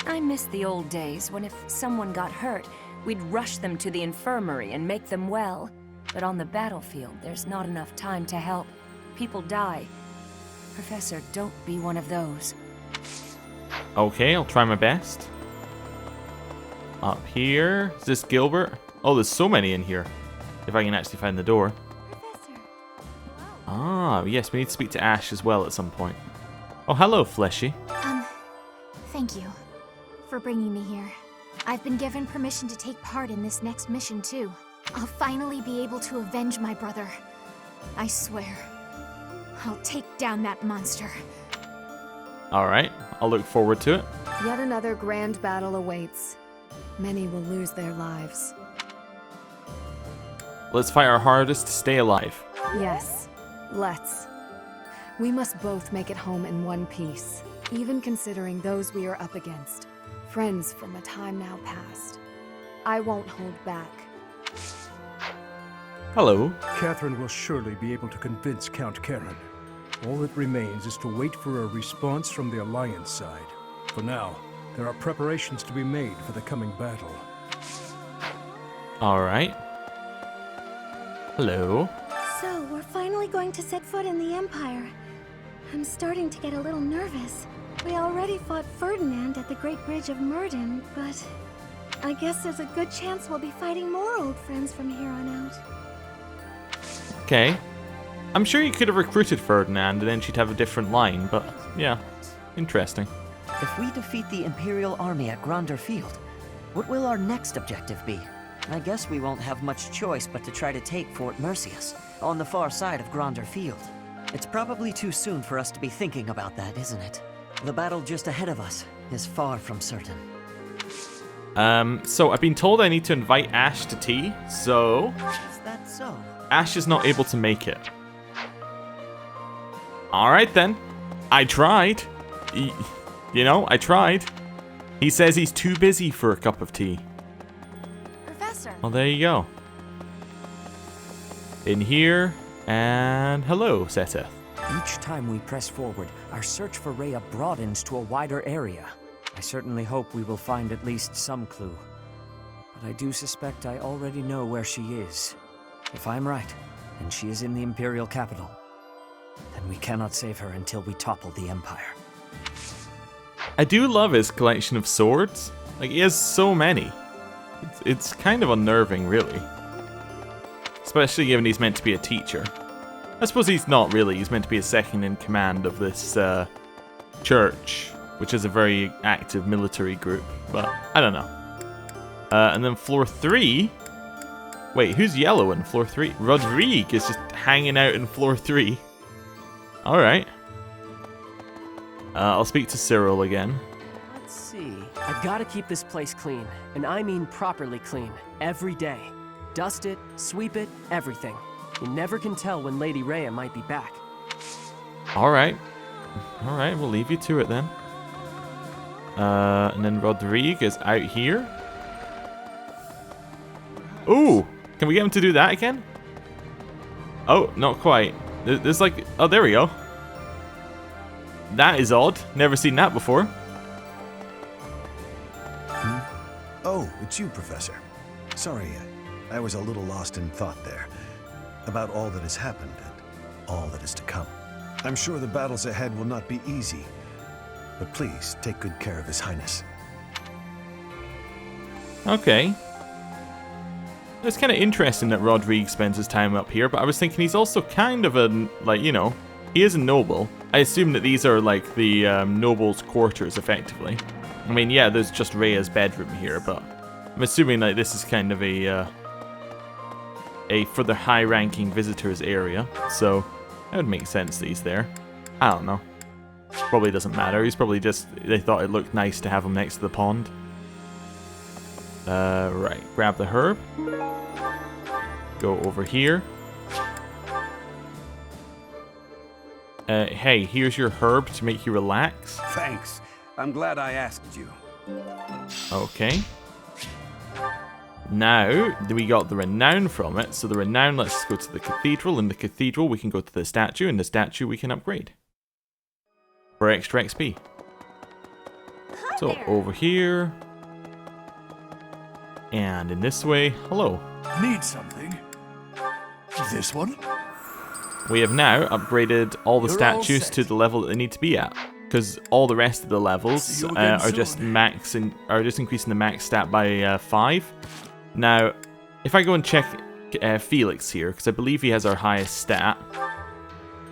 Speaker 4: I miss the old days when if someone got hurt, we'd rush them to the infirmary and make them well. But on the battlefield, there's not enough time to help. People die. Professor, don't be one of those.
Speaker 1: Okay, I'll try my best. Up here. Is this Gilbert? Oh, there's so many in here. If I can actually find the door. Ah, yes, we need to speak to Ash as well at some point. Oh, hello, Fleshy.
Speaker 20: Thank you for bringing me here. I've been given permission to take part in this next mission, too. I'll finally be able to avenge my brother. I swear. I'll take down that monster.
Speaker 1: Alright, I'll look forward to it.
Speaker 22: Yet another grand battle awaits. Many will lose their lives.
Speaker 1: Let's fight our hardest to stay alive.
Speaker 22: Yes, let's. We must both make it home in one piece, even considering those we are up against. Friends from a time now past. I won't hold back.
Speaker 1: Hello.
Speaker 3: Catherine will surely be able to convince Count Karen. All that remains is to wait for a response from the Alliance side. For now, there are preparations to be made for the coming battle.
Speaker 1: Alright. Hello.
Speaker 8: So, we're finally going to set foot in the Empire. I'm starting to get a little nervous. We already fought Ferdinand at the Great Bridge of Murden, but I guess there's a good chance we'll be fighting more old friends from here on out.
Speaker 1: Okay. I'm sure you could have recruited Ferdinand and then she'd have a different line, but yeah, interesting.
Speaker 10: If we defeat the Imperial army at Gronder Field, what will our next objective be? I guess we won't have much choice but to try to take Fort Mercius, on the far side of Gronder Field. It's probably too soon for us to be thinking about that, isn't it? The battle just ahead of us is far from certain.
Speaker 1: So I've been told I need to invite Ash to tea, so...
Speaker 10: Is that so?
Speaker 1: Ash is not able to make it. Alright then. I tried. You know, I tried. He says he's too busy for a cup of tea.
Speaker 22: Professor.
Speaker 1: Well, there you go. In here, and hello, Seth.
Speaker 23: Each time we press forward, our search for Rhea broadens to a wider area. I certainly hope we will find at least some clue. But I do suspect I already know where she is. If I'm right, and she is in the Imperial capital, then we cannot save her until we topple the Empire.
Speaker 1: I do love his collection of swords. Like, he has so many. It's kind of unnerving, really. Especially given he's meant to be a teacher. I suppose he's not really. He's meant to be a second in command of this church, which is a very active military group. But I don't know. And then floor 3. Wait, who's yellow in floor 3? Rodrigue is just hanging out in floor 3. Alright. I'll speak to Cyril again.
Speaker 24: Let's see. I gotta keep this place clean. And I mean properly clean. Every day. Dust it, sweep it, everything. You never can tell when Lady Rhea might be back.
Speaker 1: Alright. Alright, we'll leave you to it then. And then Rodrigue is out here. Ooh! Can we get him to do that again? Oh, not quite. There's like... Oh, there we go. That is odd. Never seen that before.
Speaker 25: Oh, it's you, Professor. Sorry, I was a little lost in thought there. About all that has happened and all that is to come. I'm sure the battles ahead will not be easy. But please, take good care of His Highness.
Speaker 1: Okay. It's kind of interesting that Rodrigue spends his time up here, but I was thinking he's also kind of a, like, you know, he is a noble. I assume that these are like the nobles' quarters, effectively. I mean, yeah, there's just Rhea's bedroom here, but I'm assuming like this is kind of a for the high-ranking visitors area, so that would make sense that he's there. I don't know. Probably doesn't matter. He's probably just, they thought it looked nice to have him next to the pond. Right, grab the herb. Go over here. Hey, here's your herb to make you relax.
Speaker 26: Thanks. I'm glad I asked you.
Speaker 1: Okay. Now, we got the renown from it. So the renown, let's go to the cathedral. In the cathedral, we can go to the statue. And the statue, we can upgrade for extra XP. So over here. And in this way, hello.
Speaker 5: Need something? This one?
Speaker 1: We have now upgraded all the statues to the level that they need to be at. Because all the rest of the levels are just increasing the max stat by 5. Now, if I go and check Felix here, because I believe he has our highest stat,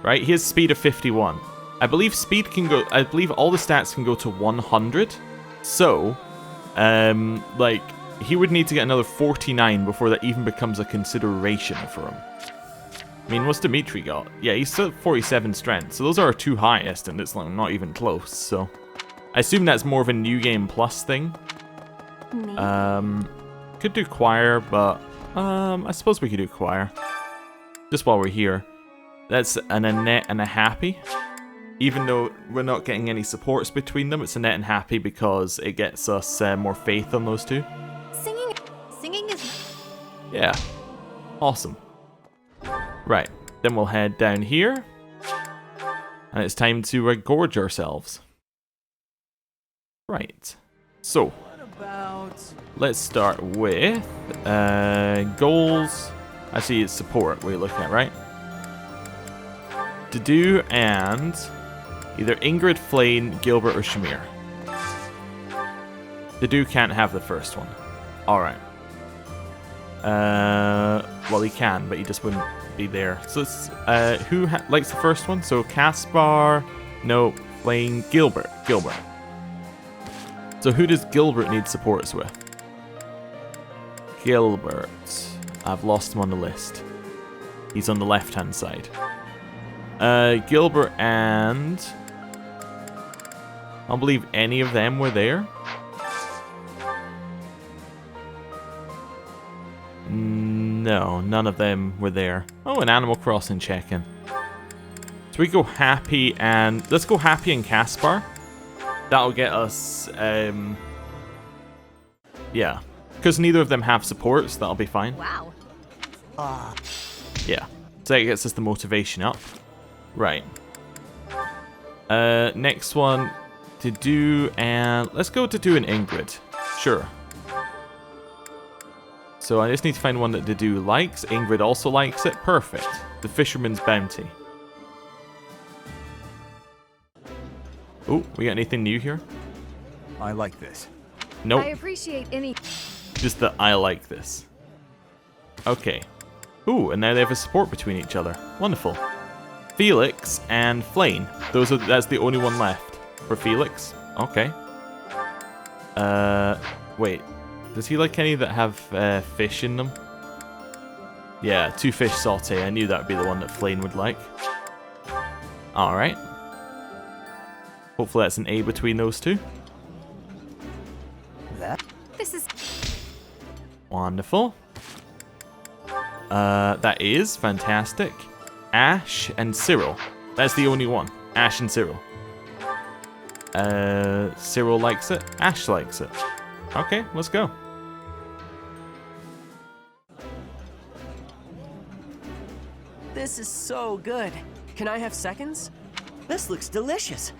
Speaker 1: right? He has speed of 51. I believe speed can go. I believe all the stats can go to 100. So, like, he would need to get another 49 before that even becomes a consideration for him. I mean, what's Dimitri got? Yeah, he's still at 47 strength, so those are our 2 highest, and it's like not even close, so... I assume that's more of a New Game Plus thing. Could do Choir, but... I suppose we could do Choir. Just while we're here. That's an Annette and a Happy. Even though we're not getting any supports between them, it's Annette and Happy because it gets us more faith on those 2.
Speaker 8: Singing is...
Speaker 1: Yeah. Awesome. Right, then we'll head down here, and it's time to gorge ourselves. Right, so let's start with goals. Actually, it's support we're looking at, right? Dedue and either Ingrid, Flane, Gilbert, or Shamir. Dedue can't have the first one. Alright. Well, he can, but he just wouldn't be there. So it's, who likes the first one? So Caspar, no, Flane, Gilbert. So who does Gilbert need supports with? Gilbert. I've lost him on the list. He's on the left-hand side. Gilbert and... I don't believe any of them were there. No, none of them were there. Oh, an Animal Crossing check-in. So we go Happy and... Let's go Happy and Caspar. That'll get us... yeah. Because neither of them have supports, that'll be fine.
Speaker 8: Wow.
Speaker 1: Yeah. So that gets us the motivation up. Right. Next one. Dedue and... Let's go Dedue and Ingrid. Sure. So I just need to find one that Dedue likes. Ingrid also likes it. Perfect. The Fisherman's Bounty. Oh, we got anything new here?
Speaker 7: I like this.
Speaker 1: Nope.
Speaker 22: I appreciate any...
Speaker 1: Just that I like this. Okay. Ooh, and now they have a support between each other. Wonderful. Felix and Flane. That's the only one left. For Felix. Okay. Wait. Does he like any that have fish in them? Yeah, 2 fish saute. I knew that would be the one that Flane would like. Alright. Hopefully that's an A between those 2.
Speaker 8: This is...
Speaker 1: Wonderful. That is fantastic. Ash and Cyril. That's the only one. Ash and Cyril. Cyril likes it. Ash likes it. Okay, let's go.
Speaker 24: This is so good. Can I have seconds?
Speaker 10: This looks delicious.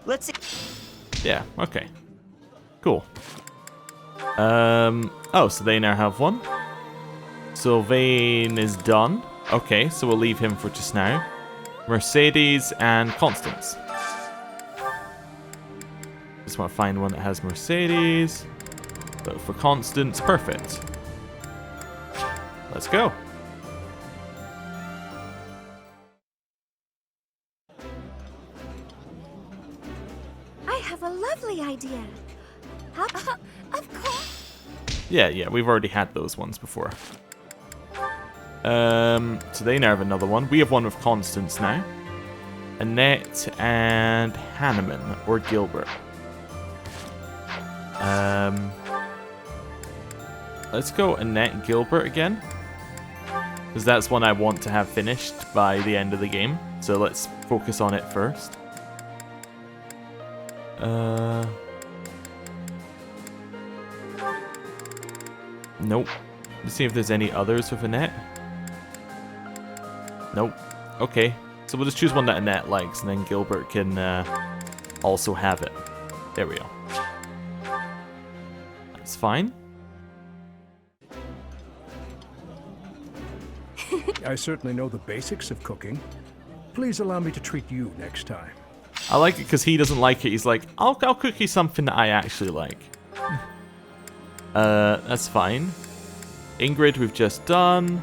Speaker 10: Let's see.
Speaker 1: Yeah, okay. Cool. Oh, so they now have one. Sylvain is done. Okay, so we'll leave him for just now. Mercedes and Constance. Just want to find one that has Mercedes. But for Constance, perfect. Let's go.
Speaker 8: I have a lovely idea. Of course.
Speaker 1: Yeah, we've already had those ones before. So they now have another one. We have one with Constance now. Annette and Hanneman or Gilbert. Let's go Annette and Gilbert again. Because that's one I want to have finished by the end of the game. So let's focus on it first. Nope. Let's see if there's any others with Annette. Nope. Okay. So we'll just choose one that Annette likes, and then Gilbert can also have it. There we go. That's fine.
Speaker 11: I certainly know the basics of cooking. Please allow me to treat you next time.
Speaker 1: I like it because he doesn't like it. He's like, I'll cook you something that I actually like. That's fine. Ingrid we've just done.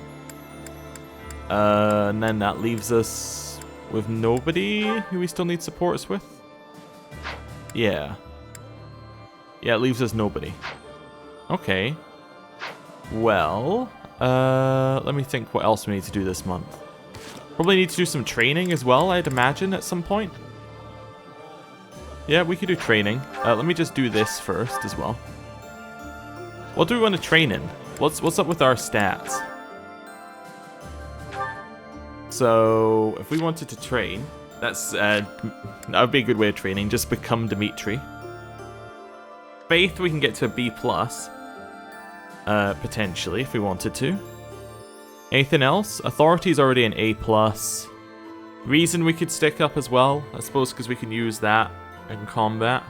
Speaker 1: And then that leaves us with nobody who we still need supports with. Yeah. Yeah, it leaves us nobody. Okay. Well, let me think what else we need to do this month. Probably need to do some training as well, I'd imagine, at some point. Yeah, we could do training. Let me just do this first as well. What do we want to train in? What's up with our stats? So, if we wanted to train, that would be a good way of training. Just become Dimitri. Faith, we can get to a B+. Potentially, if we wanted to. Anything else? Authority is already an A+. Reason we could stick up as well, I suppose, because we can use that in combat.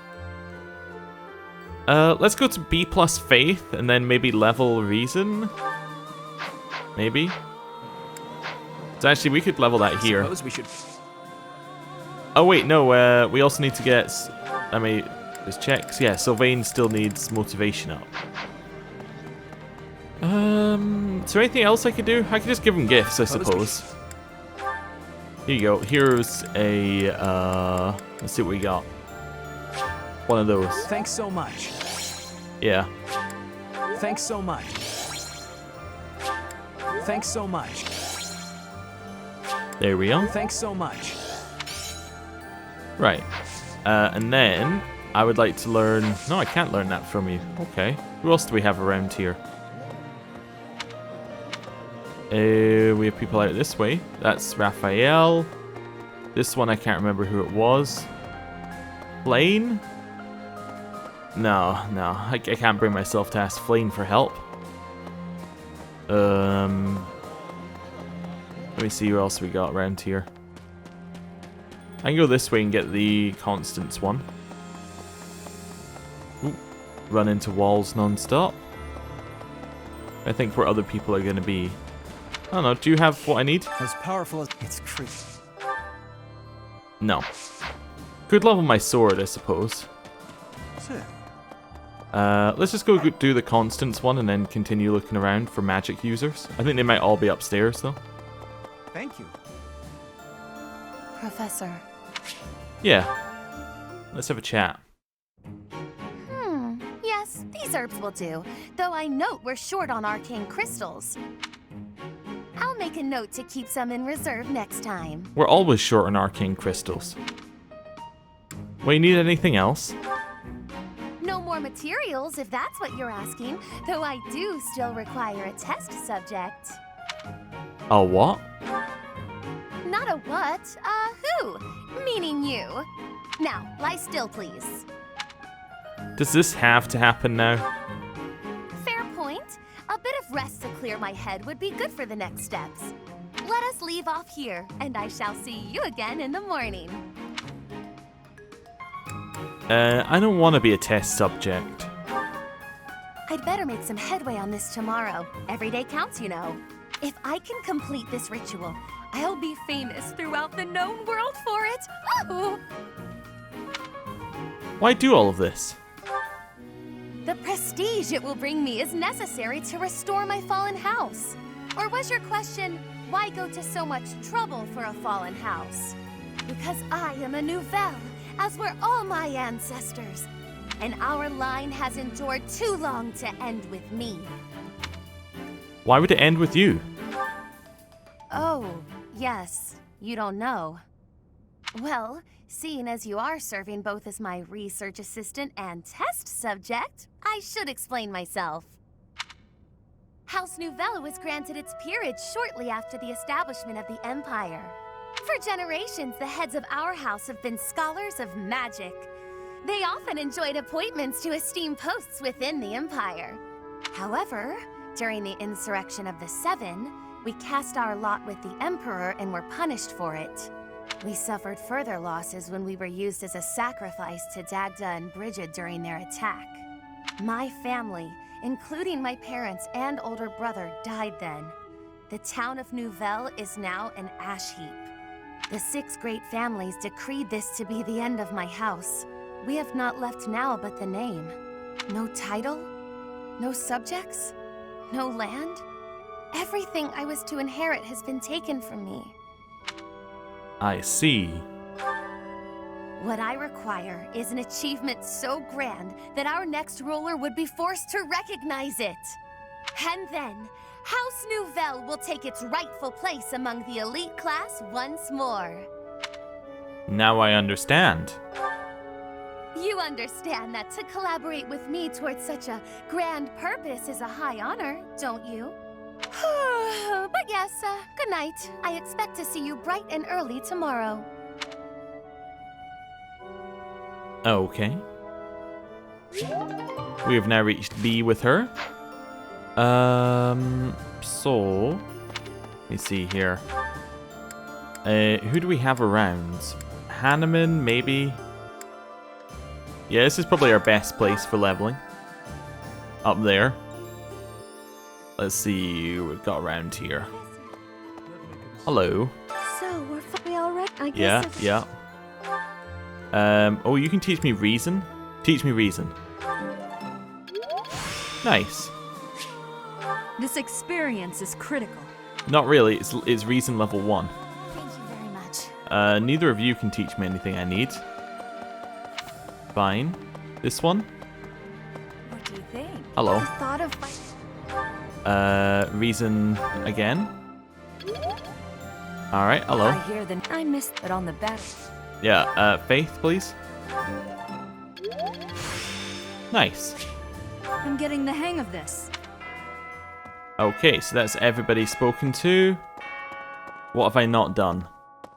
Speaker 1: Let's go to B+ Faith, and then maybe level Reason? Maybe? So actually, we could level that here.
Speaker 19: We should...
Speaker 1: Oh wait, no, we also need to get... Let me just check. Yeah, Sylvain still needs motivation up. Is there anything else I could do? I could just give him gifts, I suppose. Here you go. Here's a, let's see what we got. One of those.
Speaker 19: Thanks so much.
Speaker 1: Yeah.
Speaker 19: Thanks so much. Thanks so much.
Speaker 1: There we go.
Speaker 19: Thanks so much.
Speaker 1: Right. And then I would like to learn... No, I can't learn that from you. Okay. Who else do we have around here? We have people out this way. That's Raphael. This one, I can't remember who it was. Flane? No. I can't bring myself to ask Flane for help. Let me see who else we got around here. I can go this way and get the Constance one. Ooh, run into walls non-stop. I think where other people are going to be. I don't know, do you have what I need?
Speaker 19: As powerful as it's creepy.
Speaker 1: No. Could level my sword, I suppose. Let's just go do the Constance one and then continue looking around for magic users. I think they might all be upstairs, though.
Speaker 19: Thank you.
Speaker 22: Professor.
Speaker 1: Yeah. Let's have a chat.
Speaker 6: Yes, these herbs will do, though I note we're short on arcane crystals. I'll make a note to keep some in reserve next time.
Speaker 1: We're always short on arcane crystals. Well, you need anything else?
Speaker 6: No more materials, if that's what you're asking, though I do still require a test subject.
Speaker 1: A what?
Speaker 6: Not a what, who? Meaning you. Now, lie still, please.
Speaker 1: Does this have to happen now?
Speaker 6: Fair point. A bit of rest to clear my head would be good for the next steps. Let us leave off here, and I shall see you again in the morning.
Speaker 1: I don't want to be a test subject.
Speaker 6: I'd better make some headway on this tomorrow. Every day counts, you know. If I can complete this ritual, I'll be famous throughout the known world for it. Oh!
Speaker 1: Why do all of this?
Speaker 6: The prestige it will bring me is necessary to restore my fallen house. Or was your question, why go to so much trouble for a fallen house? Because I am a nouvelle, as were all my ancestors. And our line has endured too long to end with me.
Speaker 1: Why would it end with you?
Speaker 6: Oh, yes. You don't know. Well, seeing as you are serving both as my research assistant and test subject, I should explain myself. House Nouvelle was granted its peerage shortly after the establishment of the Empire. For generations, the heads of our house have been scholars of magic. They often enjoyed appointments to esteemed posts within the Empire. However, during the insurrection of the Seven, we cast our lot with the Emperor and were punished for it. We suffered further losses when we were used as a sacrifice to Dagda and Brigid during their attack. My family, including my parents and older brother, died then. The town of Nouvelle is now an ash heap. The 6 great families decreed this to be the end of my house. We have not left now but the name. No title? No subjects? No land? Everything I was to inherit has been taken from me.
Speaker 1: I see.
Speaker 6: What I require is an achievement so grand that our next ruler would be forced to recognize it. And then, House Nouvelle will take its rightful place among the elite class once more.
Speaker 1: Now I understand.
Speaker 6: You understand that to collaborate with me towards such a grand purpose is a high honor, don't you? But yes, good night. I expect to see you bright and early tomorrow.
Speaker 1: Okay. We have now reached B with her. So let me see here. Who do we have around? Hanneman, maybe? Yeah, this is probably our best place for leveling. Up there. Let's see who we've got around here. Hello.
Speaker 8: So, we're fully already, I guess.
Speaker 1: Yeah. Oh, you can teach me reason? Teach me reason. Nice.
Speaker 4: This experience is critical.
Speaker 1: Not really, it's reason level 1.
Speaker 6: Thank you very much.
Speaker 1: Neither of you can teach me anything I need. Fine. This one?
Speaker 4: What do you think?
Speaker 1: Hello.
Speaker 6: The thought of
Speaker 1: Reason again? Alright, hello.
Speaker 4: I hear I missed it on the battle.
Speaker 1: Yeah, Faith, please. Nice.
Speaker 4: I'm getting the hang of this.
Speaker 1: Okay, so that's everybody spoken to. What have I not done?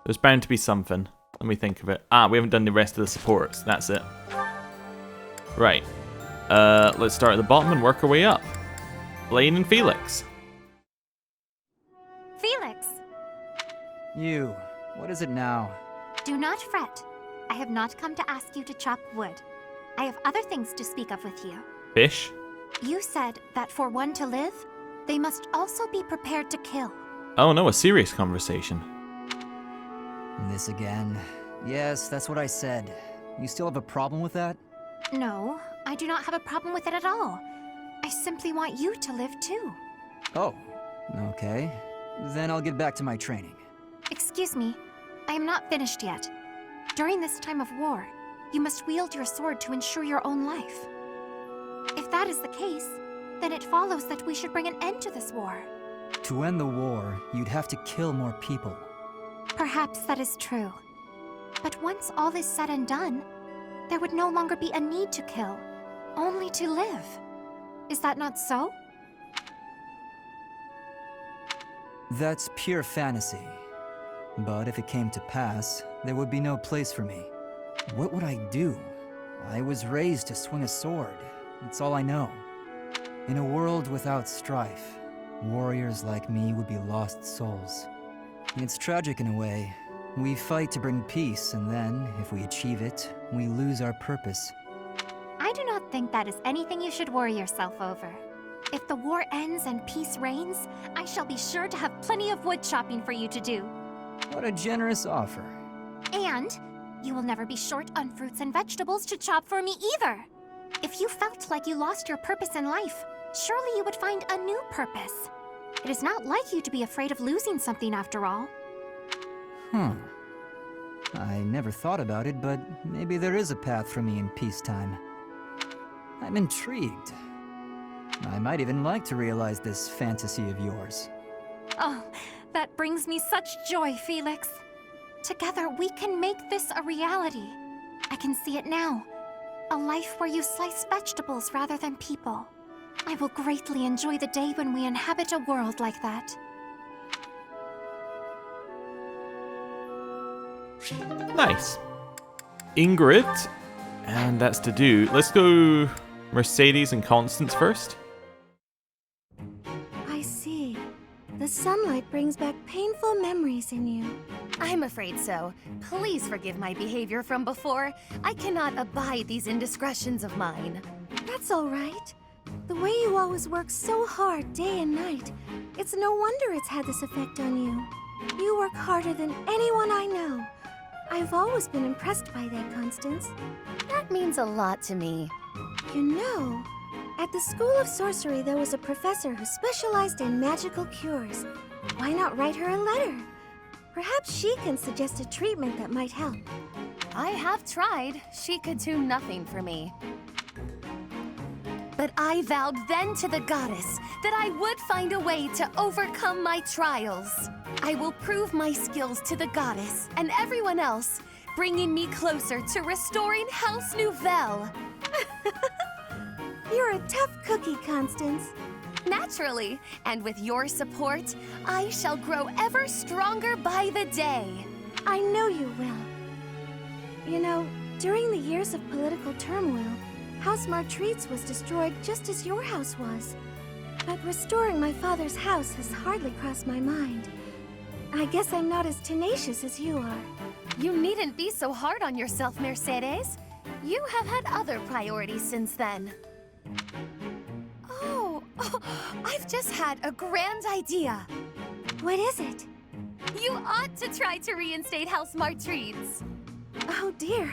Speaker 1: There's bound to be something. Let me think of it. Ah, we haven't done the rest of the supports. That's it. Right. Let's start at the bottom and work our way up. Blaine and Felix.
Speaker 20: Felix!
Speaker 23: You. What is it now?
Speaker 20: Do not fret. I have not come to ask you to chop wood. I have other things to speak of with you.
Speaker 1: Fish?
Speaker 20: You said that for one to live, they must also be prepared to kill.
Speaker 1: Oh no, a serious conversation.
Speaker 23: This again. Yes, that's what I said. You still have a problem with that?
Speaker 20: No, I do not have a problem with it at all. I simply want you to live too.
Speaker 23: Oh, okay. Then I'll get back to my training.
Speaker 20: Excuse me, I am not finished yet. During this time of war, you must wield your sword to ensure your own life. If that is the case, then it follows that we should bring an end to this war.
Speaker 23: To end the war, you'd have to kill more people.
Speaker 20: Perhaps that is true. But once all is said and done, there would no longer be a need to kill, only to live. Is that not so?
Speaker 23: That's pure fantasy. But if it came to pass, there would be no place for me. What would I do? I was raised to swing a sword. That's all I know. In a world without strife, warriors like me would be lost souls. It's tragic in a way. We fight to bring peace, and then, if we achieve it, we lose our purpose.
Speaker 20: I do not think that is anything you should worry yourself over. If the war ends and peace reigns, I shall be sure to have plenty of wood chopping for you to do.
Speaker 23: What a generous offer.
Speaker 20: And you will never be short on fruits and vegetables to chop for me either. If you felt like you lost your purpose in life, surely you would find a new purpose. It is not like you to be afraid of losing something after all.
Speaker 23: I never thought about it, but maybe there is a path for me in peacetime. I'm intrigued. I might even like to realize this fantasy of yours.
Speaker 20: Oh, that brings me such joy, Felix. Together, we can make this a reality. I can see it now. A life where you slice vegetables rather than people. I will greatly enjoy the day when we inhabit a world like that.
Speaker 1: Nice. Ingrid, and that's Dedue. Let's go Mercedes and Constance first.
Speaker 8: sunlight brings back painful memories in you.
Speaker 6: I'm afraid so. Please forgive my behavior from before. I cannot abide these indiscretions of mine.
Speaker 8: That's all right. The way you always work so hard day and night, it's no wonder it's had this effect on you. You work harder than anyone I know. I've always been impressed by that, Constance.
Speaker 6: That means a lot to me.
Speaker 8: You know, at the School of Sorcery there was a professor who specialized in magical cures. Why not write her a letter? Perhaps she can suggest a treatment that might help.
Speaker 6: I have tried. She could do nothing for me. But I vowed then to the goddess that I would find a way to overcome my trials. I will prove my skills to the goddess and everyone else, bringing me closer to restoring House Nouvelle.
Speaker 8: You're a tough cookie, Constance.
Speaker 6: Naturally, and with your support, I shall grow ever stronger by the day.
Speaker 8: I know you will. You know, during the years of political turmoil, House Martreats was destroyed just as your house was. But restoring my father's house has hardly crossed my mind. I guess I'm not as tenacious as you are.
Speaker 6: You needn't be so hard on yourself, Mercedes. You have had other priorities since then. Oh, I've just had a grand idea.
Speaker 8: What is it?
Speaker 6: You ought to try to reinstate House Martreats.
Speaker 8: Oh dear,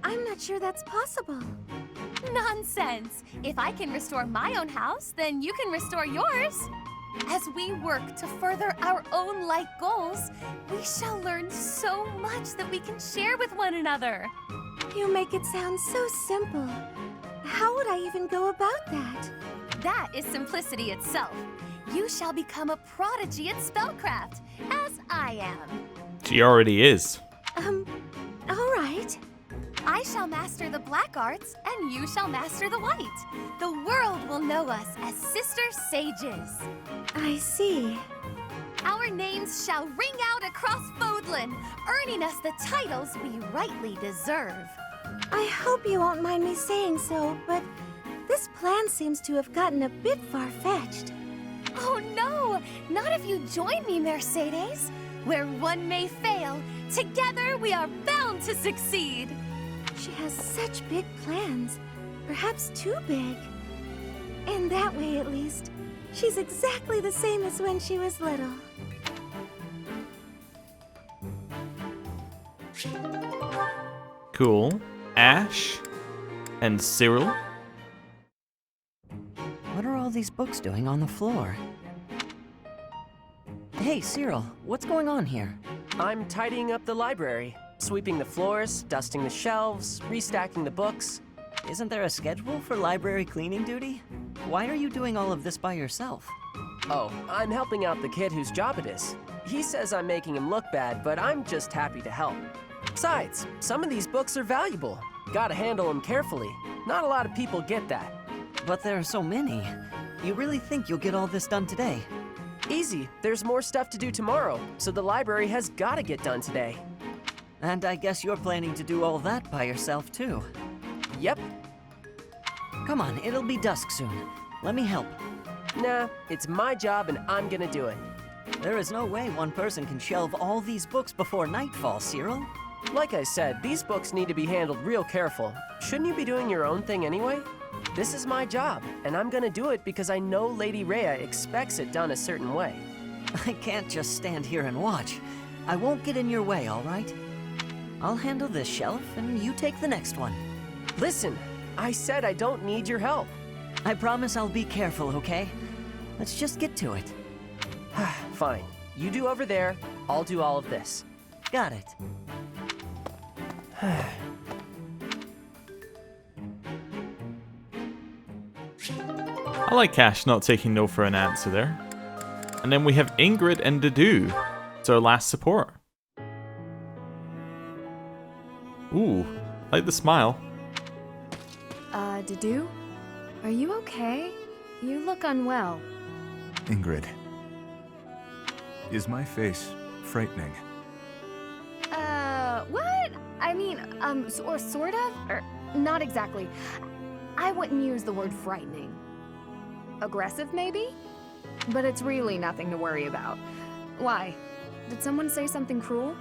Speaker 8: I'm not sure that's possible.
Speaker 6: Nonsense! If I can restore my own house, then you can restore yours. As we work to further our own life goals, we shall learn so much that we can share with one another.
Speaker 8: You make it sound so simple. How would I even go about that?
Speaker 6: That is simplicity itself. You shall become a prodigy at spellcraft, as I am.
Speaker 1: She already is.
Speaker 8: All right.
Speaker 6: I shall master the black arts, and you shall master the white. The world will know us as Sister Sages.
Speaker 8: I see.
Speaker 6: Our names shall ring out across Fódlan, earning us the titles we rightly deserve.
Speaker 8: I hope you won't mind me saying so, but this plan seems to have gotten a bit far-fetched.
Speaker 6: Oh no! Not if you join me, Mercedes. Where one may fail, together we are bound to succeed.
Speaker 8: She has such big plans, perhaps too big. In that way, at least, she's exactly the same as when she was little.
Speaker 1: Cool. Ash and Cyril.
Speaker 10: What are all these books doing on the floor? Hey, Cyril, what's going on here?
Speaker 24: I'm tidying up the library. Sweeping the floors, dusting the shelves, restacking the books.
Speaker 10: Isn't there a schedule for library cleaning duty? Why are you doing all of this by yourself?
Speaker 24: Oh, I'm helping out the kid whose job it is. He says I'm making him look bad, but I'm just happy to help. Besides, some of these books are valuable. Gotta handle them carefully. Not a lot of people get that.
Speaker 10: But there are so many. You really think you'll get all this done today?
Speaker 24: Easy. There's more stuff to do tomorrow, so the library has gotta get done today.
Speaker 10: And I guess you're planning to do all that by yourself, too.
Speaker 24: Yep.
Speaker 10: Come on, it'll be dusk soon. Let me help.
Speaker 24: Nah, it's my job and I'm gonna do it.
Speaker 10: There is no way one person can shelve all these books before nightfall, Cyril.
Speaker 24: Like I said, these books need to be handled real careful. Shouldn't you be doing your own thing anyway? This is my job, and I'm gonna do it because I know Lady Rhea expects it done a certain way.
Speaker 10: I can't just stand here and watch. I won't get in your way, all right? I'll handle this shelf, and you take the next one.
Speaker 24: Listen, I said I don't need your help.
Speaker 10: I promise I'll be careful, okay? Let's just get to it.
Speaker 24: Fine. You do over there, I'll do all of this.
Speaker 10: Got it.
Speaker 1: I like Cash not taking no for an answer there. And then we have Ingrid and Dedue. It's our last support. Ooh, I like the smile.
Speaker 22: Dedue? Are you okay? You look unwell.
Speaker 7: Ingrid. Is my face frightening?
Speaker 22: What? I mean, or sort of? Or not exactly. I wouldn't use the word frightening. Aggressive, maybe? But it's really nothing to worry about. Why? Did someone say something cruel?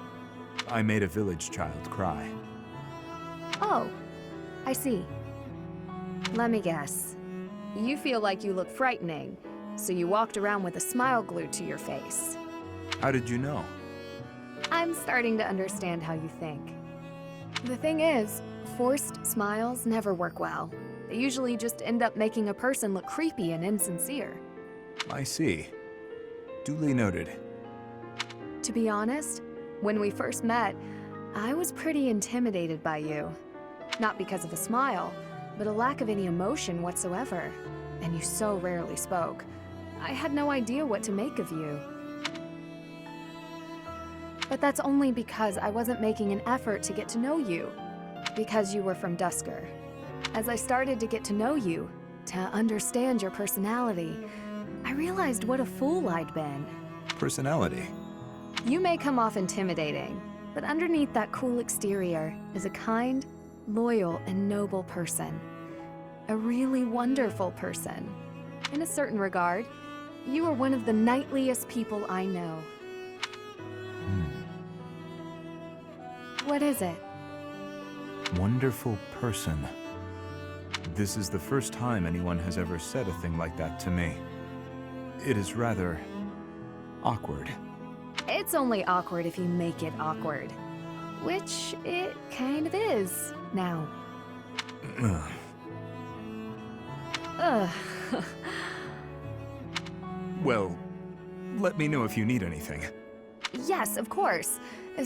Speaker 7: I made a village child cry.
Speaker 22: Oh, I see. Let me guess. You feel like you look frightening, so you walked around with a smile glued to your face.
Speaker 7: How did you know?
Speaker 22: I'm starting to understand how you think. The thing is, forced smiles never work well. They usually just end up making a person look creepy and insincere.
Speaker 7: I see. Duly noted.
Speaker 22: To be honest, when we first met, I was pretty intimidated by you. Not because of a smile, but a lack of any emotion whatsoever. And you so rarely spoke. I had no idea what to make of you. But that's only because I wasn't making an effort to get to know you. Because you were from Duscur. As I started to get to know you, to understand your personality, I realized what a fool I'd been.
Speaker 7: Personality?
Speaker 22: You may come off intimidating, but underneath that cool exterior is a kind, loyal, and noble person. A really wonderful person. In a certain regard, you are one of the knightliest people I know. What is it?
Speaker 7: Wonderful person. This is the first time anyone has ever said a thing like that to me. It is rather awkward.
Speaker 22: It's only awkward if you make it awkward. Which it kind of is, now. Ugh.
Speaker 7: Well, let me know if you need anything.
Speaker 22: Yes, of course.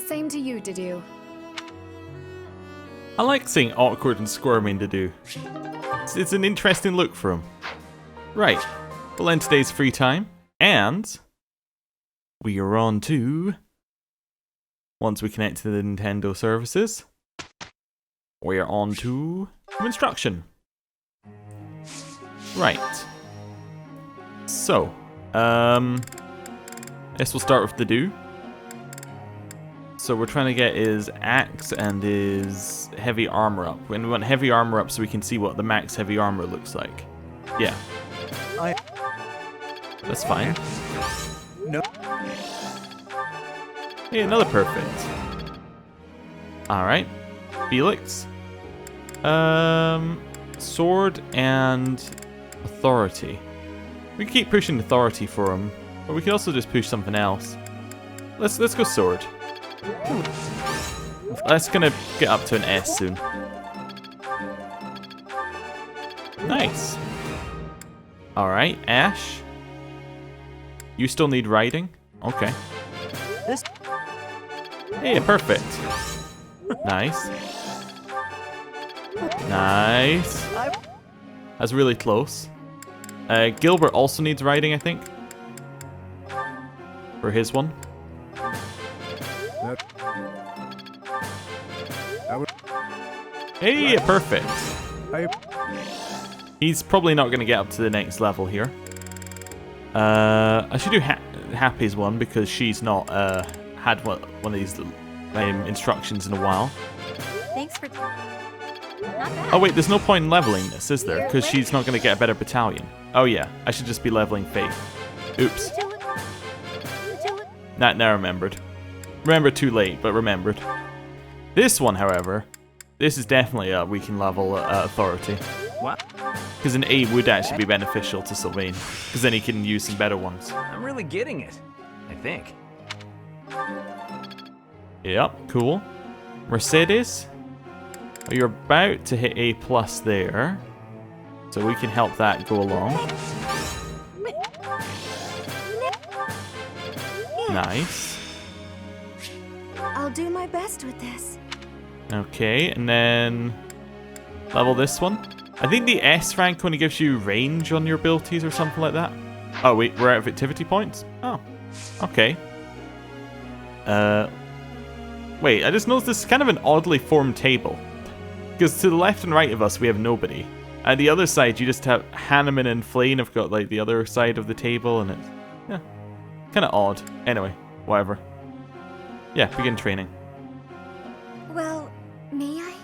Speaker 22: Same to you, Dedue.
Speaker 1: I like seeing awkward and squirming Dedue. It's an interesting look for him. Right, we'll end today's free time, and we are on to, once we connect to the Nintendo services, we are on to instruction. Right. So, I guess we'll start with Dedue. So we're trying to get his axe and his heavy armor up. And we want heavy armor up so we can see what the max heavy armor looks like. Yeah. That's fine.
Speaker 7: No.
Speaker 1: Hey, another perfect. Alright. Felix. Sword and authority. We can keep pushing authority for him, but we can also just push something else. Let's go sword. That's gonna get up to an S soon. Nice. Alright, Ash. You still need riding? Okay. Hey, perfect. Nice. Nice. That's really close. Gilbert also needs riding, I think. For his one. Hey, perfect. He's probably not going to get up to the next level here. I should do Happy's one because she's not had one of these instructions in a while.
Speaker 6: Thanks for... Not bad.
Speaker 1: Oh wait, there's no point in leveling this, is there? Because she's not going to get a better battalion. Oh yeah, I should just be leveling Faith. Oops. Now remembered. Remember too late, but remembered. This one, however, this is definitely we can level authority.
Speaker 19: What?
Speaker 1: Because an A would actually be beneficial to Sylvain, because then he can use some better ones.
Speaker 19: I'm really getting it, I think.
Speaker 1: Yep, cool. Mercedes, you're about to hit A+ there, so we can help that go along. Nice.
Speaker 8: I'll do my best with this.
Speaker 1: Okay, and then level this one. I think the S rank only gives you range on your abilities or something like that. Oh wait, we're out of activity points? Oh, okay. Wait, I just noticed this is kind of an oddly formed table. Because to the left and right of us, we have nobody. And the other side, you just have Hanneman and Flane have got like the other side of the table, and it's, yeah, kind of odd. Anyway, whatever. Yeah, begin training.
Speaker 8: Well, may I?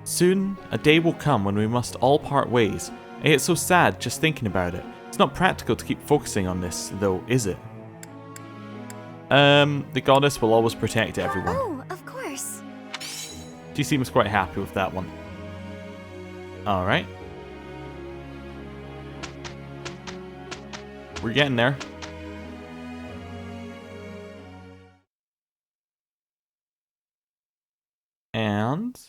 Speaker 1: Soon, a day will come when we must all part ways. I get so sad just thinking about it. It's not practical to keep focusing on this, though, is it? The goddess will always protect everyone.
Speaker 6: Oh, of course.
Speaker 1: She seems quite happy with that one. Alright. We're getting there. And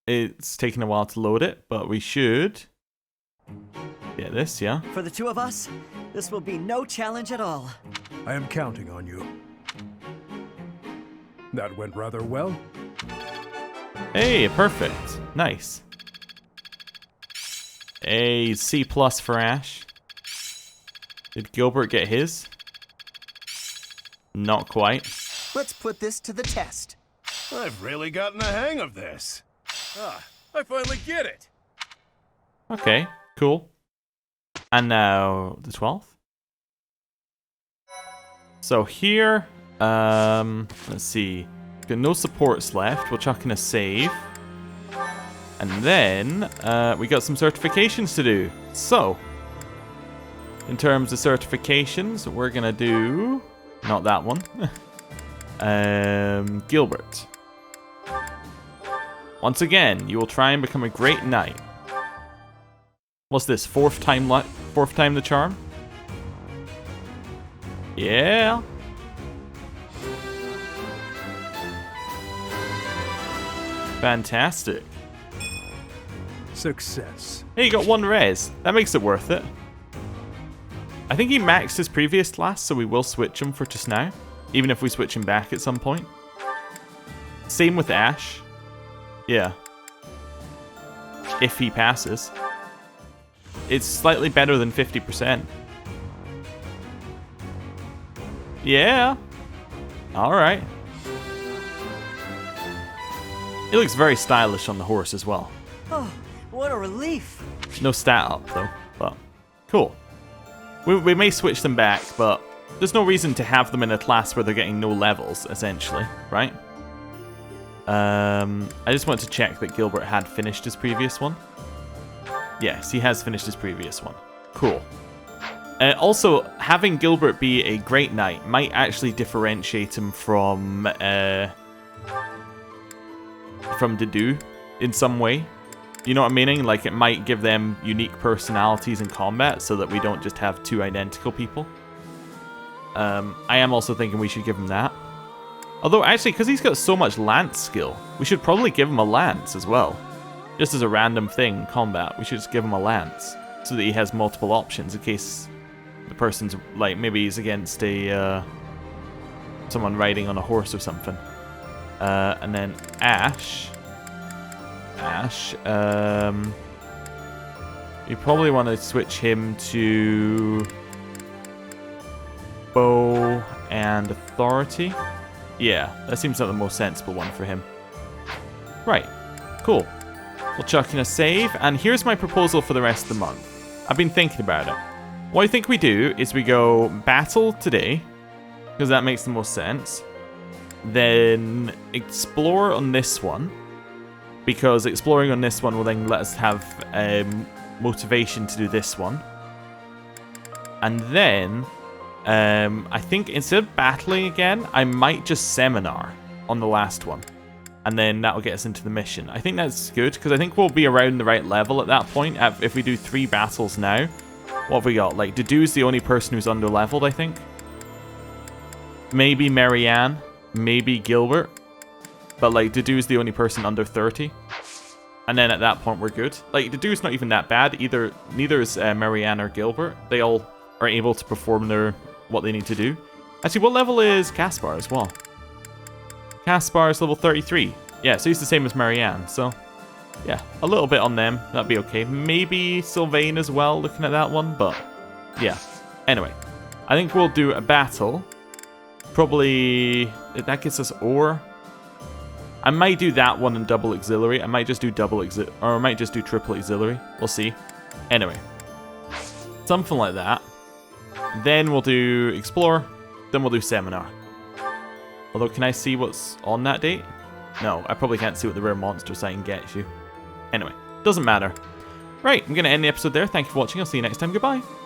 Speaker 1: it's taking a while to load it, but we should get this, yeah?
Speaker 10: For the two of us, this will be no challenge at all.
Speaker 11: I am counting on you. That went rather well.
Speaker 1: Hey, perfect. Nice. A C+ for Ash. Did Gilbert get his? Not quite.
Speaker 9: Let's put this to the test.
Speaker 2: I've really gotten the hang of this.
Speaker 12: Ah, I finally get it.
Speaker 1: Okay, cool. And now the 12th. So here, let's see. Got no supports left. We'll chuck in a save. And then we got some certifications to do. So, in terms of certifications, we're gonna do not that one. Gilbert. Once again, you will try and become a great knight. What's this? Fourth time the charm? Yeah. Fantastic.
Speaker 11: Success.
Speaker 1: Hey, you got 1 res. That makes it worth it. I think he maxed his previous class, so we will switch him for just now. Even if we switch him back at some point. Same with Ash. Yeah. If he passes. It's slightly better than 50%. Yeah. Alright. He looks very stylish on the horse as well.
Speaker 10: Oh, what a relief.
Speaker 1: No stat up though, but cool. We may switch them back, but there's no reason to have them in a class where they're getting no levels, essentially, right? I just wanted to check that Gilbert had finished his previous one. Yes, he has finished his previous one. Cool. Also, having Gilbert be a great knight might actually differentiate him from Dedue in some way. You know what I'm meaning? Like, it might give them unique personalities in combat so that we don't just have 2 identical people. I am also thinking we should give him that. Although, actually, because he's got so much lance skill, we should probably give him a lance as well. Just as a random thing in combat, we should just give him a lance so that he has multiple options in case the person's, like, maybe he's against a someone riding on a horse or something. And then Ash, you probably want to switch him to bow and authority. Yeah, that seems like the most sensible one for him. Right, cool. We'll chuck in a save, and here's my proposal for the rest of the month. I've been thinking about it. What I think we do is we go battle today, because that makes the most sense. Then explore on this one, because exploring on this one will then let us have motivation to do this one. And then, I think instead of battling again, I might just seminar on the last one. And then that'll get us into the mission. I think that's good, because I think we'll be around the right level at that point. If we do 3 battles now, what have we got? Like, Dedue's the only person who's under-leveled, I think. Maybe Marianne. Maybe Gilbert. But, like, Dedue's the only person under 30. And then at that point, we're good. Like, Dedue's not even that bad. Neither is Marianne or Gilbert. They all are able to perform what they need to do. Actually, what level is Caspar as well? Caspar is level 33. Yeah, so he's the same as Marianne. So, yeah, a little bit on them. That'd be okay. Maybe Sylvain as well, looking at that one. But, yeah. Anyway, I think we'll do a battle. Probably, that gets us ore. I might do that one in double auxiliary. I might just do or I might just do triple auxiliary. We'll see. Anyway, something like that. Then we'll do explore. Then we'll do seminar. Although, can I see what's on that date? No, I probably can't see what the rare monster sign gets you. Anyway, doesn't matter. Right, I'm going to end the episode there. Thank you for watching. I'll see you next time. Goodbye.